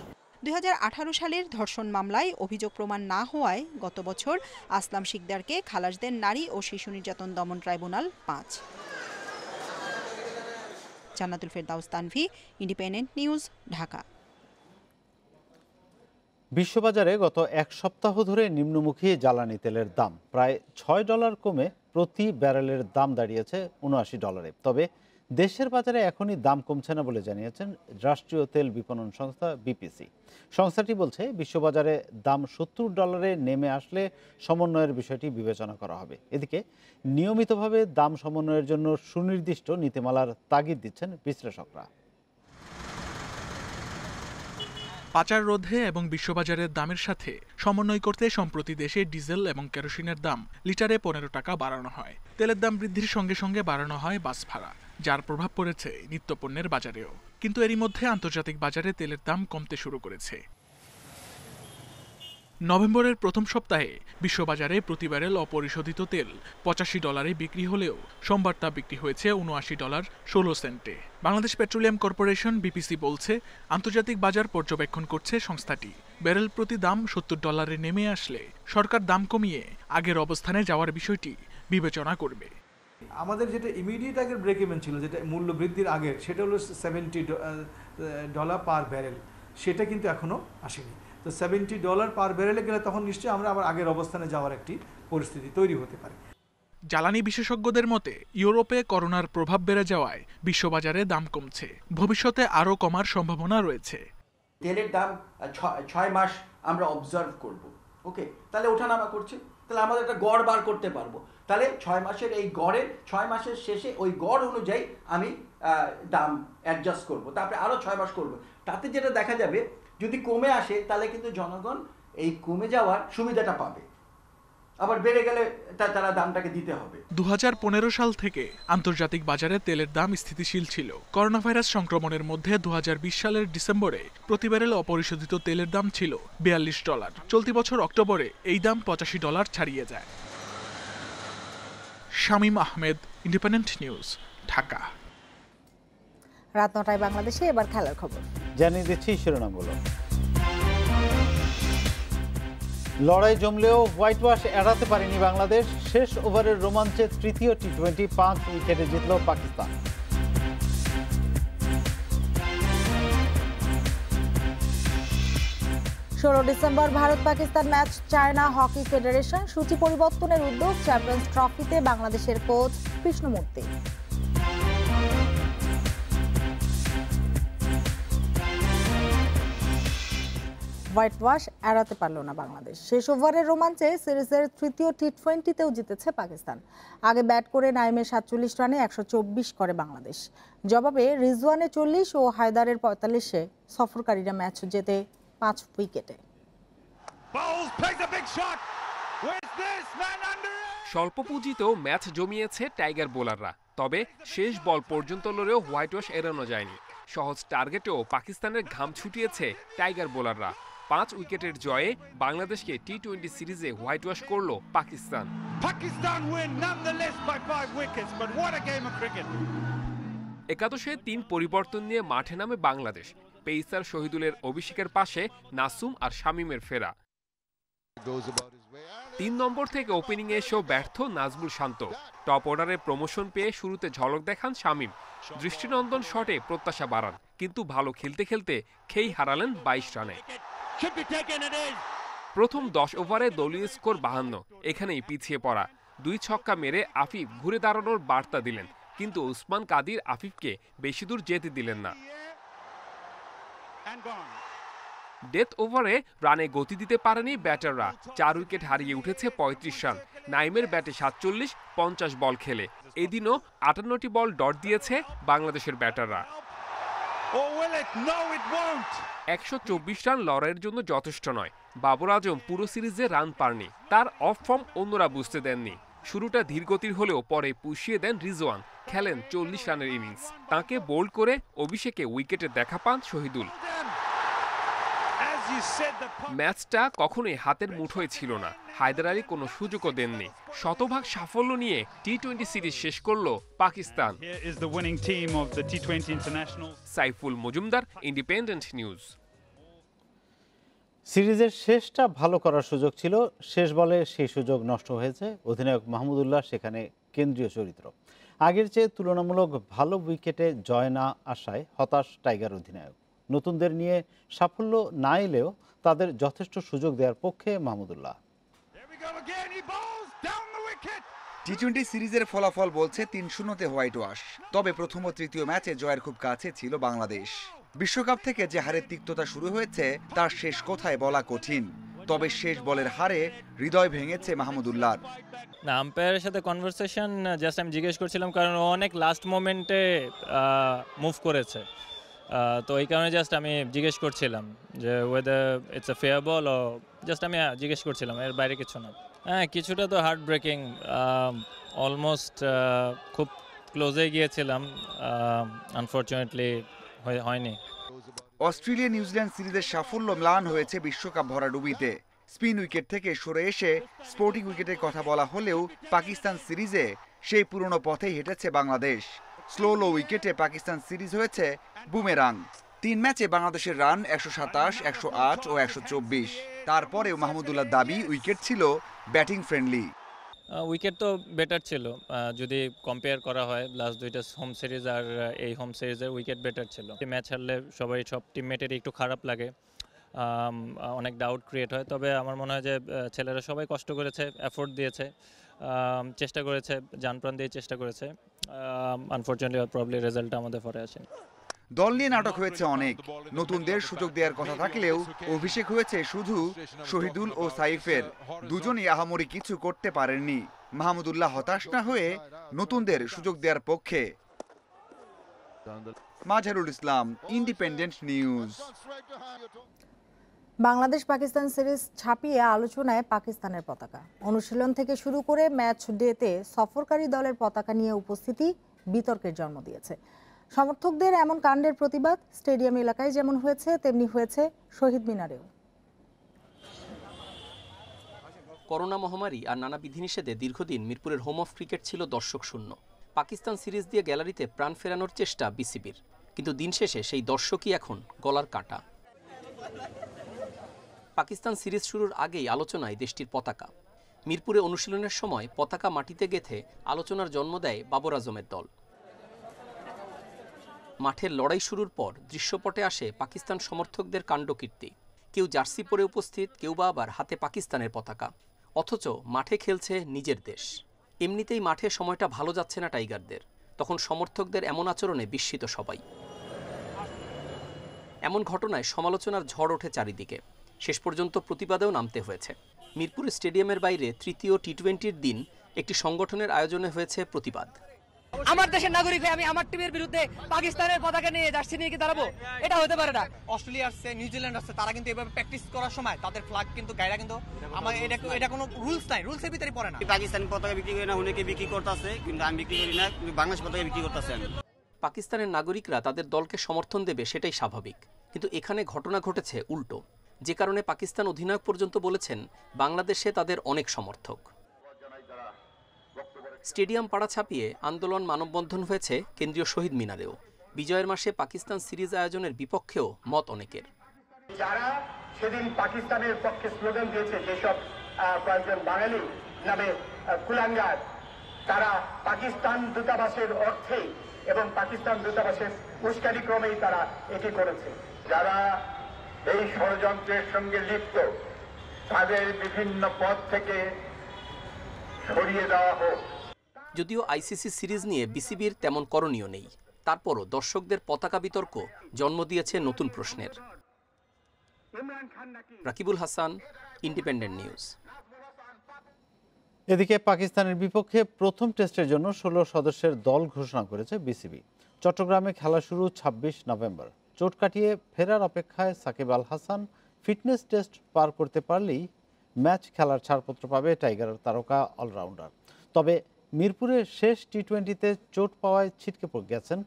2018 সালের ধর্ষণ মামলায় অভিযোগ প্রমাণ না হওয়ায় গত বছর আসলাম শিকদারকে খালাস দেন নারী ও শিশু নির্যাতন দমন ট্রাইব্যুনাল 5। জান্নাতুল ফেরদাউস তানভি, ইন্ডিপেন্ডেন্ট নিউজ, ঢাকা। বিশ্ববাজারে গত এক সপ্তাহ ধরে নিম্নমুখী জ্বালানি তেলের দাম প্রায় $6 কমে প্রতি ব্যারেলের দাম দাঁড়িয়েছে $79। তবে দেশের বাজারে এখনই দাম কমছে না বলে জানিয়েছেন রাষ্ট্রীয় তেল বিপণন সংস্থা বিপিসি। সংস্থাটি বলছে বিশ্ববাজারে দাম $70 নেমে আসলে সমন্বয়ের বিষয়টি বিবেচনা করা হবে। এদিকে নিয়মিতভাবে দাম সমন্বয়ের জন্য সুনির্দিষ্ট নীতিমালার তাগিদ দিচ্ছেন বিশ্লেষকরা। পাচার রোধে এবং বিশ্ববাজারের দামের সাথে সমন্বয় করতে সম্প্রতি দেশে ডিজেল এবং কেরোসিনের দাম লিটারে $15 বাড়ানো হয়। তেলের দাম বৃদ্ধির সঙ্গে সঙ্গে বাড়ানো হয় বাস ভাড়া, যার প্রভাব পড়েছে নিত্যপণ্যের বাজারেও। কিন্তু এরই মধ্যে আন্তর্জাতিক বাজারে তেলের দাম কমতে শুরু করেছে। নভেম্বরের প্রথম সপ্তাহে বিশ্ববাজারে প্রতি ব্যারেল অপরিশোধিত তেল $85 বিক্রি হলেও সোমবার তা বিক্রি হয়েছে $79.16। বাংলাদেশ পেট্রোলিয়াম কর্পোরেশন বিপিসি বলছে আন্তর্জাতিক বাজার পর্যবেক্ষণ করছে সংস্থাটি। ব্যারেল প্রতি দাম $70 নেমে আসলে সরকার দাম কমিয়ে আগের অবস্থানে যাওয়ার বিষয়টি বিবেচনা করবে। আমাদের যেটা ইমিডিয়েট আগের ব্রেক ইভেন ছিল, যেটা মূল্য বৃদ্ধির আগের, সেটা হলো $70 পার ব্যারেল। সেটা কিন্তু এখনো আসেনি। তো $70 পার ব্যারেলে গেলে তখন নিশ্চয়ই আমরা আবার আগের অবস্থানে যাওয়ার একটি পরিস্থিতি তৈরি হতে পারে। জ্বালানি বিশেষজ্ঞদের মতে ইউরোপে করোনার প্রভাব বেড়ে যাওয়ায় বিশ্ববাজারে দাম কমছে, ভবিষ্যতে আরও কমার সম্ভাবনা রয়েছে। তেলের দাম 6 মাস আমরা অবজার্ভ করব, ওকে, তাহলে ওঠানামা করছে, তাহলে আমাদের একটা গড় বার করতে পারবো। তাহলে 6 মাসের এই গড়ের 6 মাসের শেষে ওই গড় অনুযায়ী আমি দাম অ্যাডজাস্ট করব, তারপরে আরও 6 মাস করব। তাতে যেটা দেখা যাবে যদি কমে আসে তাহলে কিন্তু জনগণ এই কমে যাওয়ার সুবিধাটা পাবে, আবার বেড়ে গেলে তারা দামটাকে দিতে হবে। 2015 সাল থেকে আন্তর্জাতিক বাজারে তেলের দাম স্থিতিশীল ছিল। করোনা ভাইরাস সংক্রমণের মধ্যে 2020 সালের ডিসেম্বরে প্রতি ব্যারেল অপরিশোধিত তেলের দাম ছিল $42। চলতি বছর অক্টোবরে এই দাম $85 ছাড়িয়ে যায়। Shamim Ahmed, independent news, Dhaka. রাত 9টায় বাংলাদেশে এবার খেলার খবর জানিয়ে দিচ্ছি শিরোনামগুলো। লড়াই জমলেও হোয়াইট ওয়াশ এড়াতে পারেনি বাংলাদেশ। শেষ ওভারের রোমাঞ্চে তৃতীয় টি-20 5 উইকেটে জিতল পাকিস্তান। ডিসেম্বর ভারত পাকিস্তান ম্যাচ চায় না হকি ফেডারেশন। সূচি পরিবর্তনের উদ্যোগ চ্যাম্পিয়ন্স ট্রফিতে বাংলাদেশের কোচ কৃষ্ণমূর্তি। হোয়াইট ওয়াশ এড়াতে পারল না বাংলাদেশ। শেষ ওভারের রোমাঞ্চে সিরিজের তৃতীয় টি-20তেও জিতেছে পাকিস্তান। আগে ব্যাট করে নাইমে 47 রানে 124 করে বাংলাদেশ। জবাবে রিজওয়ানে 40 ও হায়দারের 45-এ সফরকারীরা ম্যাচ জেতে 5 উইকেটে। স্বল্প পুঁজিতেও ম্যাচ জমিয়েছে টাইগার বোলাররা। তবে শেষ বল পর্যন্ত লড়েও হোয়াইট ওয়াশ এড়ানো যায়নি। সহজ টার্গেটেও পাকিস্তানের ঘাম ছুটিয়েছে টাইগার বোলাররা। 5 উইকেটের জয়ে বাংলাদেশকে টি-20 সিরিজে হোয়াইট ওয়াশ করল পাকিস্তান। একাদশে 3 পরিবর্তন নিয়ে মাঠে নামে বাংলাদেশ। পেসার শহীদুলের অভিষেকের পাশে নাসুম আর শামীমের ফেরা। 3 নম্বর থেকে ওপেনিংয়ে এসেও ব্যর্থ নাজমুল শান্ত। টপ অর্ডারে প্রমোশন পেয়ে শুরুতে ঝলক দেখান শামীম, দৃষ্টিনন্দন শটে প্রত্যাশা বাড়ান, কিন্তু ভালো খেলতে খেলতে খেই হারালেন 22 রানে। প্রথম 10 ওভারে দলীয় স্কোর 52, এখানেই পিছিয়ে পড়া। 2 ছক্কা মেরে আফিফ ঘুরে দাঁড়ানোর বার্তা দিলেন, কিন্তু উসমান কাদির আফিফকে বেশি দূর যেতে দিলেন না। ডেথ ওভারে রানে গতি দিতে পারেনি ব্যাটাররা, 4 উইকেট হারিয়ে উঠেছে 35 রান। নাইমের ব্যাটে 47, 50 বল খেলে এদিনও 58টি বল ডট দিয়েছে বাংলাদেশের ব্যাটাররা। 124 রান লড়াইয়ের জন্য যথেষ্ট নয়। বাবর আজম পুরো সিরিজে রান পাননি, তার অফ ফর্ম অন্যরা বুঝতে দেননি। শুরুটা ধীরগতির হলেও পরে পুষিয়ে দেন রিজওয়ান, খেলেন 40 রানের ইনিংস। তাকে বোল্ড করে অভিষেকে উইকেটে দেখা পান শহীদুল। ম্যাচটা কখনোই হাতের মুঠোয় ছিল না, হায়দার আলী কোনো সুযোগও দেননি। শতভাগ সাফল্য নিয়ে টি-20 সিরিজ শেষ করল পাকিস্তান। Saiful Majumder, independent news. সিরিজের শেষটা ভালো করার সুযোগ ছিল, শেষ বলে সেই সুযোগ নষ্ট হয়েছে। অধিনায়ক মাহমুদুল্লাহ সেখানে কেন্দ্রীয় চরিত্র। আগের চেয়ে তুলনামূলক ভালো উইকেটে জয় না আসায় হতাশ টাইগার অধিনায়ক। নতুনদের নিয়ে সাফল্য না এলেও তাদের যথেষ্ট সুযোগ দেওয়ার পক্ষে মাহমুদুল্লাহ। টি-20 সিরিজের ফলাফল বলছে 3-0-তে হোয়াইট ওয়াশ। তবে প্রথম ও তৃতীয় ম্যাচে জয়ের খুব কাছে ছিল বাংলাদেশ। বিশ্বকাপ থেকে যে হারের তিক্ততা শুরু হয়েছে তার শেষ কোথায় বলা কঠিন, তবে শেষ বলের হারে হৃদয় ভেঙেছে মাহমুদুল্লাহর। না, আম্পায়ারের সাথে কনভারসেশন জাস্ট আমি জিজ্ঞেস করছিলাম, কারণ ও অনেক লাস্ট মোমেন্টে মুভ করেছে, তো এই কারণে জাস্ট আমি জিজ্ঞেস করছিলাম যে weather it's a fair ball, ও জাস্ট আমি জিজ্ঞেস করছিলাম, এর বাইরে কিছু না। হ্যাঁ, কিছুটা তো হার্ট ব্রেকিং, অলমোস্ট খুব ক্লোজে গিয়েছিলাম, আনফর্চুনেটলি হয়নি। অস্ট্রেলিয়া নিউজিল্যান্ড সিরিজের সাফল্য ম্লান হয়েছে বিশ্বকাপ ভরাডুবিতে। স্পিন উইকেট থেকে সরে এসে স্পোর্টিং উইকেটের কথা বলা হলেও পাকিস্তান সিরিজে সেই পুরনো পথেই হেঁটেছে বাংলাদেশ। স্লো উইকেটে পাকিস্তান সিরিজ হয়েছে বুমেরাং। 3 ম্যাচে বাংলাদেশের রান 127, 108 ও 124। তারপরেও মাহমুদুল্লাহর দাবি উইকেট ছিল ব্যাটিং ফ্রেন্ডলি। উইকেট তো বেটার ছিল, যদি কম্পেয়ার করা হয় লাস্ট 2টা হোম সিরিজ আর এই হোম সিরিজের উইকেট বেটার ছিল। ম্যাচ হারলে সব টিমমেটেরই একটু খারাপ লাগে, অনেক ডাউট ক্রিয়েট হয়। তবে আমার মনে হয় যে ছেলেরা সবাই কষ্ট করেছে, এফোর্ট দিয়েছে, চেষ্টা করেছে, জানপ্রাণ দিয়ে চেষ্টা করেছে। আনফর্চুনেটলি প্রবলি রেজাল্টটা আমাদের পরে আসেনি। দল নিয়ে নাটক হয়েছে অনেক, নতুনদের সুযোগ দেওয়ার কথা থাকলেও অভিষেক হয়েছে শুধু শহীদুল ও সাইফের। দুজনই আহামরি কিছু করতে পারেননি। মাহমুদুল্লাহ হতাশ না হয়ে নতুনদের সুযোগ দেওয়ার পক্ষে। Mazharul Islam, independent news. Bangladesh Pakistan series ছাপিয়ে আলোচনায় পাকিস্তানের পতাকা। অনুশীলন থেকে শুরু করে ম্যাচ ডেতে সফরকারী দলের পতাকা নিয়ে উপস্থিতি বিতর্কের জন্ম দিয়েছে। সমর্থকদের এমন কাণ্ডের প্রতিবাদ স্টেডিয়াম এলাকায় যেমন হয়েছে তেমনি হয়েছে শহীদ মিনারেও। করোনা মহামারী আর নানা বিধিনিষেধে দীর্ঘদিন মিরপুরের হোম অফ ক্রিকেট ছিল দর্শক শূন্য। পাকিস্তান সিরিজ দিয়ে গ্যালারিতে প্রাণ ফেরানোর চেষ্টা বিসিবির, কিন্তু দিন শেষে সেই দর্শকই এখন গলার কাঁটা। পাকিস্তান সিরিজ শুরুর আগেই আলোচনায় দেশটির পতাকা। মিরপুরে অনুশীলনের সময় পতাকা মাটিতে গেঁথে আলোচনার জন্ম দেয় বাবর আজমের দল। মাঠের লড়াই শুরুর পর দৃশ্যপটে আসে পাকিস্তান সমর্থকদের কাণ্ডকীর্তি। কেউ জার্সি পরে উপস্থিত, কেউ বা আবার হাতে পাকিস্তানের পতাকা, অথচ মাঠে খেলছে নিজের দেশ। এমনিতেই মাঠে সময়টা ভালো যাচ্ছে না টাইগারদের, তখন সমর্থকদের এমন আচরণে বিস্মিত সবাই। এমন ঘটনায় সমালোচনার ঝড় ওঠে চারিদিকে, শেষ পর্যন্ত প্রতিবাদেও নামতে হয়েছে। মিরপুর স্টেডিয়ামের বাইরে তৃতীয় টি-20-র দিন একটি সংগঠনের আয়োজনে হয়েছে প্রতিবাদ। আমার দেশের নাগরিক হয়ে আমি আমার টিমের বিরুদ্ধে পাকিস্তানের পতাকা নিয়ে জার্সি নিয়ে কি দাঁড়াবো? এটা হতে পারে না। অস্ট্রেলিয়া আসছে, নিউজিল্যান্ড আসছে, তারা কিন্তু এভাবে প্র্যাকটিস করার সময় তাদের ফ্ল্যাগ কিন্তু গায়রা কিন্তু আমার এটা কোনো রুলস নাই, রুলসের ভিতরে পড়ে না। পাকিস্তানি পতাকা বিক্রি করে না, অনেকে বিক্রি করতেছে, কিন্তু আমি বিক্রি করি না, বাংলাদেশ পতাকা বিক্রি করতেছে। আমি পাকিস্তানের নাগরিকরা তাদের দলকে সমর্থন দেবে সেটাই স্বাভাবিক, কিন্তু এখানে ঘটনা ঘটেছে উল্টো, যে কারণে পাকিস্তান অধিনায়ক পর্যন্ত বলেছেন বাংলাদেশে তাদের অনেক সমর্থক। স্টেডিয়াম পাড়া ছাপিয়ে আন্দোলন মানববন্ধন হয়েছে কেন্দ্রীয় শহীদ মিনারেও। বিজয়ের মাসে পাকিস্তান সিরিজ আয়োজনের বিপক্ষেও মত অনেকের। যারা সেদিন পাকিস্তানের পক্ষে স্লোগান দিয়েছে, যেসব কয়েকজন বাঙালি নামে কুলাঙ্গার, তারা পাকিস্তান দূতাবাসের অর্থে এবং পাকিস্তান দূতাবাসের উস্কানি ক্রমেই তারা এটি করেছে। যারা এই ষড়যন্ত্রের সঙ্গে লিপ্ত তাদের বিভিন্ন পদ থেকে সরিয়ে দেওয়া হোক। যদিও আইসিসি সিরিজ নিয়ে বিসিবির তেমন করণীয় নেই, তারপরও দর্শকদের পতাকা বিতর্ক জন্ম দিয়েছে নতুন প্রশ্নের। Rakibul Hasan, independent news. এদিকে পাকিস্তানের বিপক্ষে প্রথম টেস্টের জন্য 16 সদস্যের দল ঘোষণা করেছে বিসিবি। চট্টগ্রামে খেলা শুরু 26 নভেম্বর। চোট কাটিয়ে ফেরার অপেক্ষায় সাকিব আল হাসান ফিটনেস টেস্ট পার করতে পারলেই ম্যাচ খেলার ছাড়পত্র পাবে টাইগার তারকা অলরাউন্ডার। তবে মিরপুরের শেষ টি-20তে চোট পাওয়ায় ছিটকে পড়ে গেছেন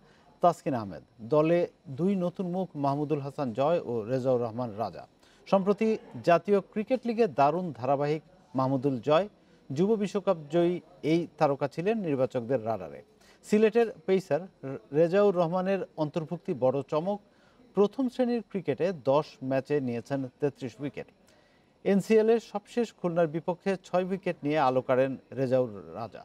তাসকিন আহমেদ। দলে 2 নতুন মুখ মাহমুদুল হাসান জয় ও রেজাউর রহমান রাজা। সম্প্রতি জাতীয় ক্রিকেট লিগে দারুণ ধারাবাহিক মাহমুদুল জয় যুব বিশ্বকাপ জয়ী এই তারকা ছিলেন নির্বাচকদের রাডারে। সিলেটের পেসার রেজাউর রহমানের অন্তর্ভুক্তি বড় চমক। প্রথম শ্রেণীর ক্রিকেটে 10 ম্যাচে নিয়েছেন 33 উইকেট। এনসিএল এর সবশেষ খুলনার বিপক্ষে 6 উইকেট নিয়ে আলো কাড়েন রেজাউর রাজা।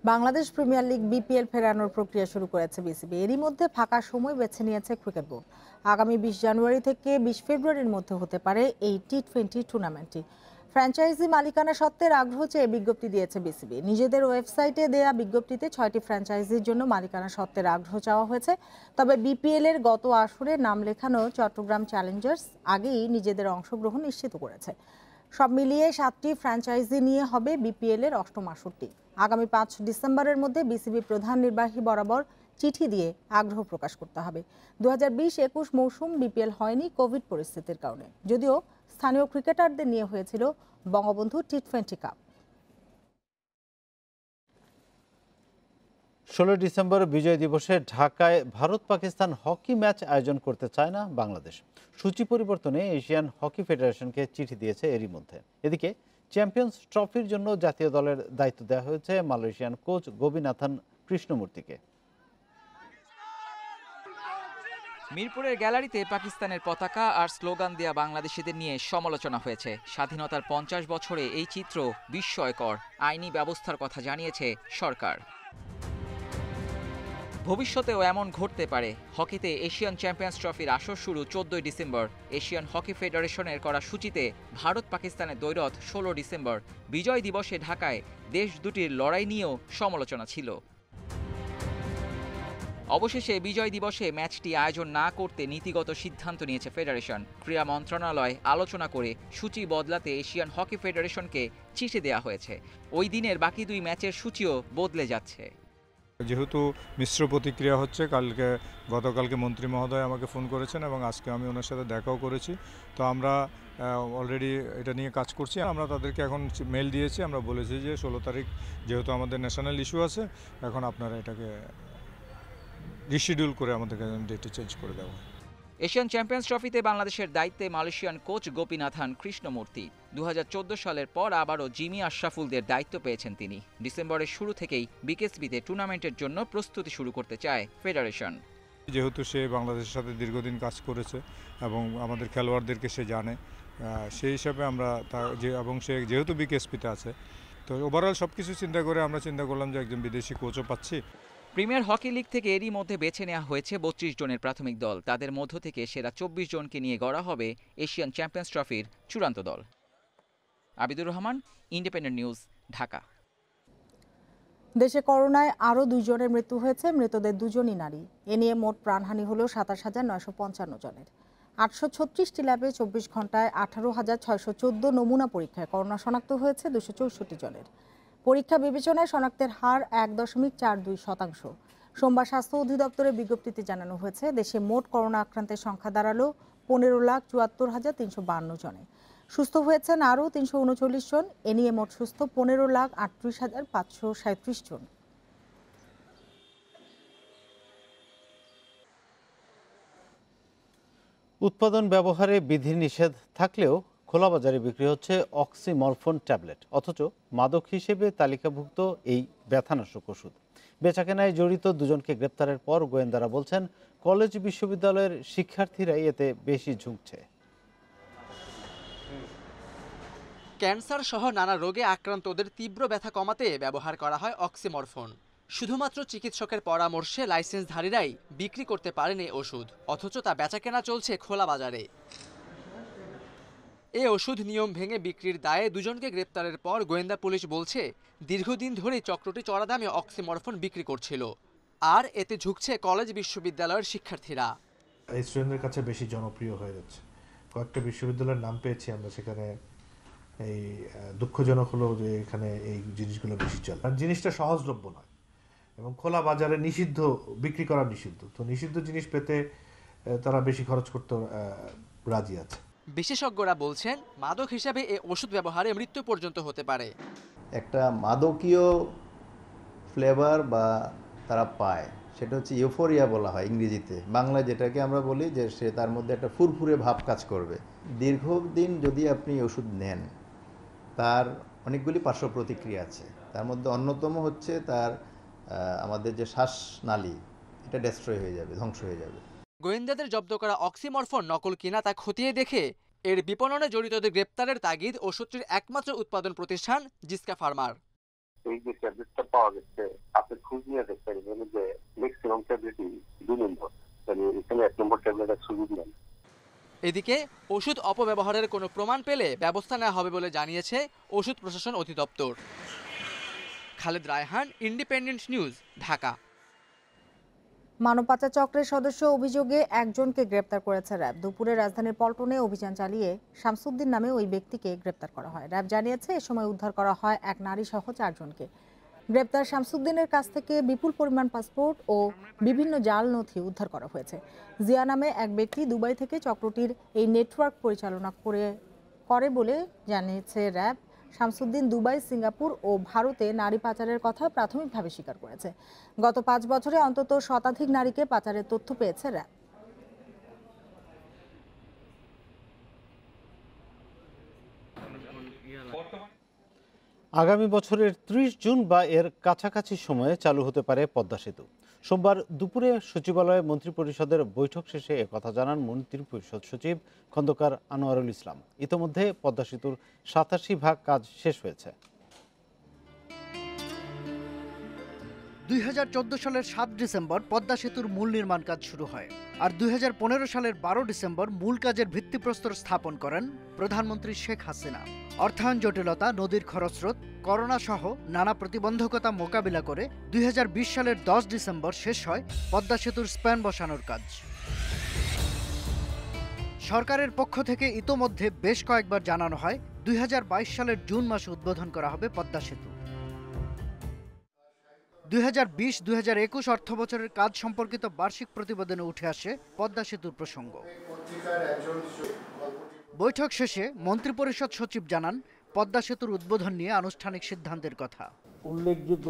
বাংলাদেশ প্রিমিয়ার লিগ বিপিএল ফেরানোর প্রক্রিয়া শুরু করেছে বিসিবি। এরই মধ্যে ফাঁকা সময় বেছে নিয়েছে ক্রিকেট বোর্ড। আগামী 20 জানুয়ারি থেকে 20 ফেব্রুয়ারির মধ্যে হতে পারে এই টি-20 টুর্নামেন্টটি। ফ্র্যাঞ্চাইজি মালিকানা সত্ত্বের আগ্রহ চেয়ে বিজ্ঞপ্তি দিয়েছে বিসিবি। নিজেদের ওয়েবসাইটে দেয়া বিজ্ঞপ্তিতে 6টি ফ্র্যাঞ্চাইজির জন্য মালিকানা সত্ত্বের আগ্রহ চাওয়া হয়েছে। তবে বিপিএল এর গত আসরে নাম লেখানো চট্টগ্রাম চ্যালেঞ্জার্স আগেই নিজেদের অংশগ্রহণ নিশ্চিত করেছে। সব মিলিয়ে 7টি ফ্র্যাঞ্চাইজি নিয়ে হবে বিপিএল এর 8ম আসরটি। আগামী 5 ডিসেম্বরের মধ্যে বিসিবি প্রধান নির্বাহী বরাবর চিঠি দিয়ে আগ্রহ প্রকাশ করতে হবে। 2020-21 মৌসুম বিপিএল হয়নি কোভিড পরিস্থিতির কারণে, যদিও স্থানীয় ক্রিকেটারদের নিয়ে হয়েছিল বঙ্গবন্ধু টি-20 কাপ। 16 ডিসেম্বর বিজয় দিবসে ঢাকায় ভারত পাকিস্তান হকি ম্যাচ আয়োজন করতে চায় না বাংলাদেশ। সূচি পরিবর্তনে এশিয়ান হকি ফেডারেশনকে চিঠি দিয়েছে এরই মধ্যে। এদিকে চ্যাম্পিয়ন্স ট্রফির জন্য জাতীয় দলের দায়িত্ব দেওয়া হয়েছে মালয়েশিয়ান কোচ গোপীনাথন কৃষ্ণমূর্তিকে। মিরপুরের গ্যালারিতে পাকিস্তানের পতাকা আর স্লোগান দেয়া বাংলাদেশিদের নিয়ে সমালোচনা হয়েছে। স্বাধীনতার 50 বছরে এই চিত্র বিস্ময়কর। আইনি ব্যবস্থার কথা জানিয়েছে সরকার। ভবিষ্যতেও এমন ঘটতে পারে। হকিতে এশিয়ান চ্যাম্পিয়ন্স ট্রফির আসর শুরু 14 ডিসেম্বর। এশিয়ান হকি ফেডারেশনের করা সূচিতে ভারত পাকিস্তানের দ্বৈরথ 16 ডিসেম্বর। বিজয় দিবসে ঢাকায় দেশ দুটির লড়াই নিয়েও সমালোচনা ছিল। অবশেষে বিজয় দিবসে ম্যাচটি আয়োজন না করতে নীতিগত সিদ্ধান্ত নিয়েছে ফেডারেশন। ক্রীড়া মন্ত্রণালয় আলোচনা করে সূচি বদলাতে এশিয়ান হকি ফেডারেশনকে চিঠি দেওয়া হয়েছে। ওই দিনের বাকি 2 ম্যাচের সূচিও বদলে যাচ্ছে। যেহেতু মিশ্র প্রতিক্রিয়া হচ্ছে, গতকালকে মন্ত্রী মহোদয় আমাকে ফোন করেছেন এবং আজকে আমি ওনার সাথে দেখাও করেছি। তো আমরা অলরেডি এটা নিয়ে কাজ করছি। আমরা তাদেরকে এখন মেল দিয়েছি, আমরা বলেছি যে 16 তারিখ যেহেতু আমাদের ন্যাশনাল ইস্যু আছে, এখন আপনারা এটাকে রিশিডিউল করে আমাদেরকে ডেটে চেঞ্জ করে দেওয়া। এশিয়ান চ্যাম্পিয়ন্স ট্রফিতে বাংলাদেশের দায়িত্বে মালয়েশিয়ান কোচ গোপীনাথন কৃষ্ণমূর্তি। 2014 সালের পর আবারও জিমি আশরাফুলদের দায়িত্ব পেয়েছেন তিনি। ডিসেম্বরের শুরু থেকেই বিকেএসপিতে টুর্নামেন্টের জন্য প্রস্তুতি শুরু করতে চায় ফেডারেশন। যেহেতু সে বাংলাদেশের সাথে দীর্ঘদিন কাজ করেছে এবং আমাদের খেলোয়াড়দেরকে সে জানে, সেই হিসাবে আমরা এবং সে যেহেতু বিকেএসপিতে আছে, তো ওভারঅল সব কিছু চিন্তা করে আমরা চিন্তা করলাম যে একজন বিদেশি কোচও পাচ্ছি। প্রিমিয়ার হকি লিগ থেকে এরই মধ্যে বেছে নেওয়া হয়েছে 32 জনের প্রাথমিক দল। তাদের মধ্য থেকে সেরা 24 জনকে নিয়ে গড়া হবে এশিয়ান চ্যাম্পিয়ন্স ট্রফির চূড়ান্ত দল। Abidur Rahman, independent news, Dhaka. দেশে করোনায় আরও 2 জনের মৃত্যু হয়েছে। মৃতদের 2 জনই নারী। এ নিয়ে মোট প্রাণহানি হল 27,955 জনের। 836টি ল্যাবে 24 ঘন্টায় 18,614 নমুনা পরীক্ষায় করোনা শনাক্ত হয়েছে 264 জনের। পরীক্ষা বিবেচনায় শনাক্তের হার 1.42%। সোমবার স্বাস্থ্য অধিদপ্তরের বিজ্ঞপ্তিতে জানানো হয়েছে, দেশে মোট করোনা আক্রান্তের সংখ্যা দাঁড়ালো 15,74,352 জনে। সুস্থ হয়েছেন আরও 339 জন। এ নিয়ে মোট সুস্থ 15,38,537 জন। উৎপাদন ব্যবহারে বিধিনিষেধ থাকলেও খোলা বাজারে বিক্রি হচ্ছে অক্সিমরফন ট্যাবলেট, অথচ মাদক হিসেবে তালিকাভুক্ত এই ব্যথানাশক ওষুধ। বেচাকেনায় জড়িত 2 জনকে গ্রেপ্তারের পর গোয়েন্দারা বলছেন, কলেজ বিশ্ববিদ্যালয়ের শিক্ষার্থীরাই এতে বেশি ঝুঁকছে। ক্যান্সার সহ নানা রোগে আক্রান্তদের তীব্র ব্যথা কমাতে ব্যবহার করা হয় অক্সিমরফন। শুধুমাত্র চিকিৎসকের পরামর্শে লাইসেন্সধারীরাই বিক্রি করতে পারেন এই ওষুধ, অথচ তা বেচাকেনা চলছে খোলা বাজারে। এ ওষুধ নিয়ম ভেঙে বিক্রির দায়ে দুজনকে গ্রেপ্তারের পর গোয়েন্দা পুলিশ বলছে দীর্ঘদিন ধরেই চক্রটি চড়া দামে অক্সিমরফন বিক্রি করছিল, আর এতে ঝুঁকছে কলেজ বিশ্ববিদ্যালয়ের শিক্ষার্থীরা। এই স্টুডেন্টদের কাছে বেশি জনপ্রিয় হয়ে যাচ্ছে। কয়েকটা বিশ্ববিদ্যালয়ের নাম পেয়েছি আমরা, সেখানে এই দুঃখজনক হলো যে এখানে এই জিনিসগুলো বেশি চলে। জিনিসটা সহজলভ্য নয় এবং খোলা বাজারে নিষিদ্ধ, বিক্রি করা নিষিদ্ধ। তো নিষিদ্ধ জিনিস পেতে তারা বেশি খরচ করতে রাজি আছে। বিশেষজ্ঞরা বলছেন মাদক হিসাবে এই ওষুধ ব্যবহারে মৃত্যু পর্যন্ত হতে পারে। একটা মাদকীয় ফ্লেভার বা তারা পায়, সেটা হচ্ছে ইউফোরিয়া বলা হয় ইংরেজিতে, বাংলায় যেটাকে আমরা বলি যে সে তার মধ্যে একটা ফুরফুরে ভাব কাজ করবে। দীর্ঘদিন যদি আপনি ওষুধ নেন তার অনেকগুলি পার্শ্ব প্রতিক্রিয়া আছে, তার মধ্যে অন্যতম হচ্ছে তার আমাদের যে শ্বাসনালী, এটা ডেস্ট্রয় হয়ে যাবে, ধ্বংস হয়ে যাবে। গোয়েন্দাদের জব্দ করা অক্সিমরফন নকল কিনা তা খতিয়ে দেখে এর বিপণনে জড়িতদের গ্রেপ্তারের তাগিদ ওষুধটির একমাত্র উৎপাদন প্রতিষ্ঠান জিসকা ফার্মার। এই যে ট্যাবলেটটা পাওয়া গেছে, আপনি খোঁজ নিয়ে দেখবেন যে ম্যাক্সিমাম ট্যাবলেটই 2 নম্বর, মানে এখানে 1 নম্বর ট্যাবলেটের সুযোগ নেই। এদিকে ওষুধ অপব্যবহারের কোনো প্রমাণ পেলে ব্যবস্থা নেওয়া হবে বলে জানিয়েছে ওষুধ প্রশাসন অধিদপ্তর। Khaled Raihan, independent news, Dhaka. মানব পাচার চক্রের সদস্য অভিযোগে একজনকে গ্রেপ্তার করেছে র্যাব। দুপুরে রাজধানীর পল্টনে অভিযান চালিয়ে শামসুদ্দিন নামে ওই ব্যক্তিকে গ্রেপ্তার করা হয়। র্যাব জানিয়েছে এ সময় উদ্ধার করা হয় এক নারী সহ 4 জনকে। গ্রেপ্তার শামসুদ্দিনের কাছ থেকে বিপুল পরিমাণ পাসপোর্ট ও বিভিন্ন জাল নথি উদ্ধার করা হয়েছে। জিয়া নামে এক ব্যক্তি দুবাই থেকে চক্রটির এই নেটওয়ার্ক পরিচালনা করে বলে জানিয়েছে র্যাব। শামসুদ্দিন দুবাই, সিঙ্গাপুর ও ভারতে নারী পাচারের কথা প্রাথমিকভাবে স্বীকার করেছে। গত 5 বছরে অন্তত শতাধিক নারীকে পাচারের তথ্য পেয়েছে র্যাব। আগামী বছরের 30 জুন বা এর কাছাকাছি সময়ে চালু হতে পারে পদ্মা সেতু। সোমবার দুপুরে সচিবালয়ে মন্ত্রিপরিষদের বৈঠক শেষে একথা জানান মন্ত্রিপরিষদ সচিব খন্দকার আনোয়ারুল ইসলাম। ইতোমধ্যে পদ্মা সেতুর 87% কাজ শেষ হয়েছে। 2014 সালের 7 ডিসেম্বর পদ্মা সেতুর মূল নির্মাণ কাজ শুরু হয়, আর 2015 সালের 12 ডিসেম্বর মূল কাজের ভিত্তিপ্রস্তর স্থাপন করেন প্রধানমন্ত্রী শেখ হাসিনা। অর্থায়ন জটিলতা, নদীর খরস্রোত, করোনা সহ নানা প্রতিবন্ধকতা মোকাবিলা করে 2020 সালের 10 ডিসেম্বর শেষ হয় পদ্মা সেতুর স্প্যান বসানোর কাজ। সরকারের পক্ষ থেকে ইতোমধ্যে বেশ কয়েকবার জানানো হয় 2022 সালের জুন মাসে উদ্বোধন করা হবে পদ্মা সেতু। 2020-2021 অর্থবছরের কাজ সম্পর্কিত বার্ষিক প্রতিবেদনে উঠে আসে পদ্মা সেতুর প্রসঙ্গ। বৈঠক শেষে মন্ত্রিপরিষদ সচিব জানান পদ্মা সেতুর উদ্বোধন নিয়ে আনুষ্ঠানিক সিদ্ধান্তের কথা। উল্লেখযোগ্য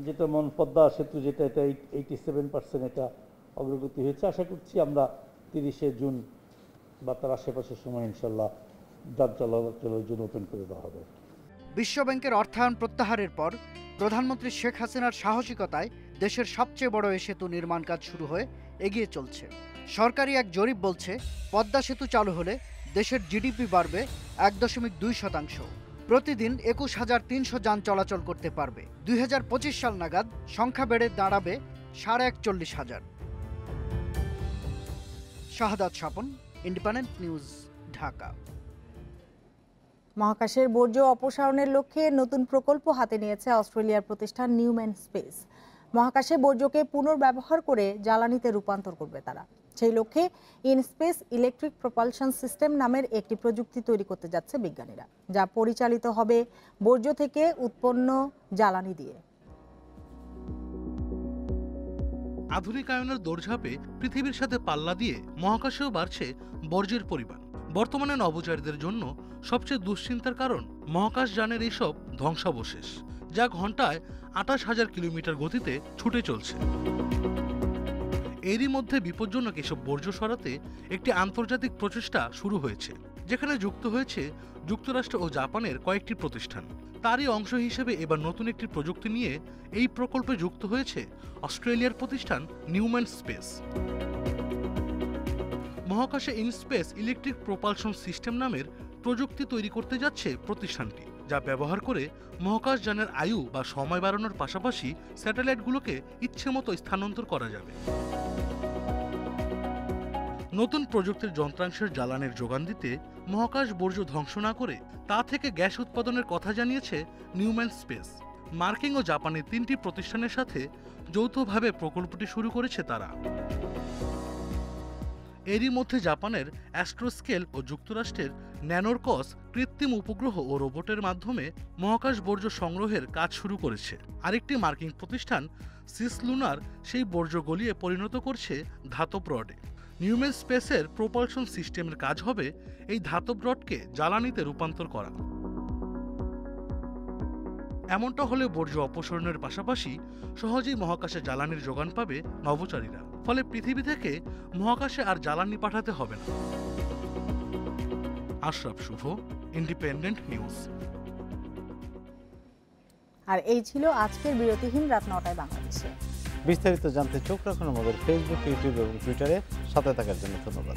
যেটা পদ্মা সেতু যেটা, এটা 87% এটা অগ্রগতি হয়েছে। আশা করছি আমরা 30 জুন বা তার আশেপাশের সময় ইনশাল্লাহ যান চলাচলের জন্য ওপেন করে দেওয়া হবে। বিশ্বব্যাংকের অর্থায়ন প্রত্যাহারের পর প্রধানমন্ত্রী শেখ হাসিনার সাহসিকতায় দেশের সবচেয়ে বড় এ সেতু নির্মাণ কাজ শুরু হয়ে এগিয়ে চলছে। সরকারি এক জরিপ বলছে পদ্মা সেতু চালু হলে দেশের জিডিপি বাড়বে 1.2%। প্রতিদিন 21,300 যান চলাচল করতে পারবে। 2025 সাল নাগাদ সংখ্যা বেড়ে দাঁড়াবে 41,500। শাহাদাত স্বপন, ইন্ডিপেন্ডেন্ট নিউজ, ঢাকা। মহাকাশের বর্জ্য অপসারণের লক্ষ্যে নতুন প্রকল্প হাতে নিয়েছে অস্ট্রেলিয়ার প্রতিষ্ঠান নিউম্যান স্পেস। মহাকাশে বর্জ্যকে পুনর্ব্যবহার করে জ্বালানিতে রূপান্তর করবে তারা। সেই লক্ষ্যে ইনস্পেস ইলেকট্রিক প্রপালশন সিস্টেম নামের একটি প্রযুক্তি তৈরি করতে যাচ্ছে বিজ্ঞানীরা, যা পরিচালিত হবে বর্জ্য থেকে উৎপন্ন জ্বালানি দিয়ে। আধুনিকায়নের দৌড়ঝাঁপে পৃথিবীর সাথে পাল্লা দিয়ে মহাকাশেও বাড়ছে বর্জ্যের পরিমাণ। বর্তমানে নভোচারীদের জন্য সবচেয়ে দুশ্চিন্তার কারণ মহাকাশযানের এইসব ধ্বংসাবশেষ, যা ঘন্টায় 28,000 কিলোমিটার গতিতে ছুটে চলছে। এরই মধ্যে বিপজ্জনক এসব বর্জ্য সরাতে একটি আন্তর্জাতিক প্রচেষ্টা শুরু হয়েছে, যেখানে যুক্ত হয়েছে যুক্তরাষ্ট্র ও জাপানের কয়েকটি প্রতিষ্ঠান। তারই অংশ হিসেবে এবার নতুন একটি প্রযুক্তি নিয়ে এই প্রকল্পে যুক্ত হয়েছে অস্ট্রেলিয়ার প্রতিষ্ঠান নিউম্যান স্পেস। মহাকাশে ইনস্পেস ইলেকট্রিক প্রপালশন সিস্টেম নামের প্রযুক্তি তৈরি করতে যাচ্ছে প্রতিষ্ঠানটি, যা ব্যবহার করে মহাকাশযানের আয়ু বা সময় বাড়ানোর পাশাপাশি স্যাটেলাইটগুলোকে ইচ্ছেমতো স্থানান্তর করা যাবে। নতুন প্রযুক্তির যন্ত্রাংশের জ্বালানির যোগান দিতে মহাকাশ বর্জ্য ধ্বংস না করে তা থেকে গ্যাস উৎপাদনের কথা জানিয়েছে নিউম্যান স্পেস। মার্কিন ও জাপানি 3টি প্রতিষ্ঠানের সাথে যৌথভাবে প্রকল্পটি শুরু করেছে তারা। এরই মধ্যে জাপানের অ্যাস্ট্রোস্কেল ও যুক্তরাষ্ট্রের ন্যানোরকস কৃত্রিম উপগ্রহ ও রোবটের মাধ্যমে মহাকাশ বর্জ্য সংগ্রহের কাজ শুরু করেছে। আরেকটি মার্কিন প্রতিষ্ঠান সিসলুনার সেই বর্জ্য গলিয়ে পরিণত করছে ধাতব রডে। নিউম্যান স্পেসের প্রোপালশন সিস্টেমের কাজ হবে এই ধাতব রডকে জ্বালানিতে রূপান্তর করা। এমনটা হলে বর্জ্য অপসারণের পাশাপাশি সহজেই মহাকাশে জ্বালানির যোগান পাবে নভোচারীরা, ফলে পৃথিবী থেকে মহাকাশে আর জ্বালানি পাঠাতে হবে না। আশরাফ শুভ, ইন্ডিপেন্ডেন্ট নিউজ। আর এই ছিল আজকের বিরতিহীন রাত 9টায় বাংলাদেশে। বিস্তারিত জানতে চোখ রাখুন আমাদের ফেসবুক, ইউটিউব এবং টুইটারে। সাথে থাকার জন্য ধন্যবাদ।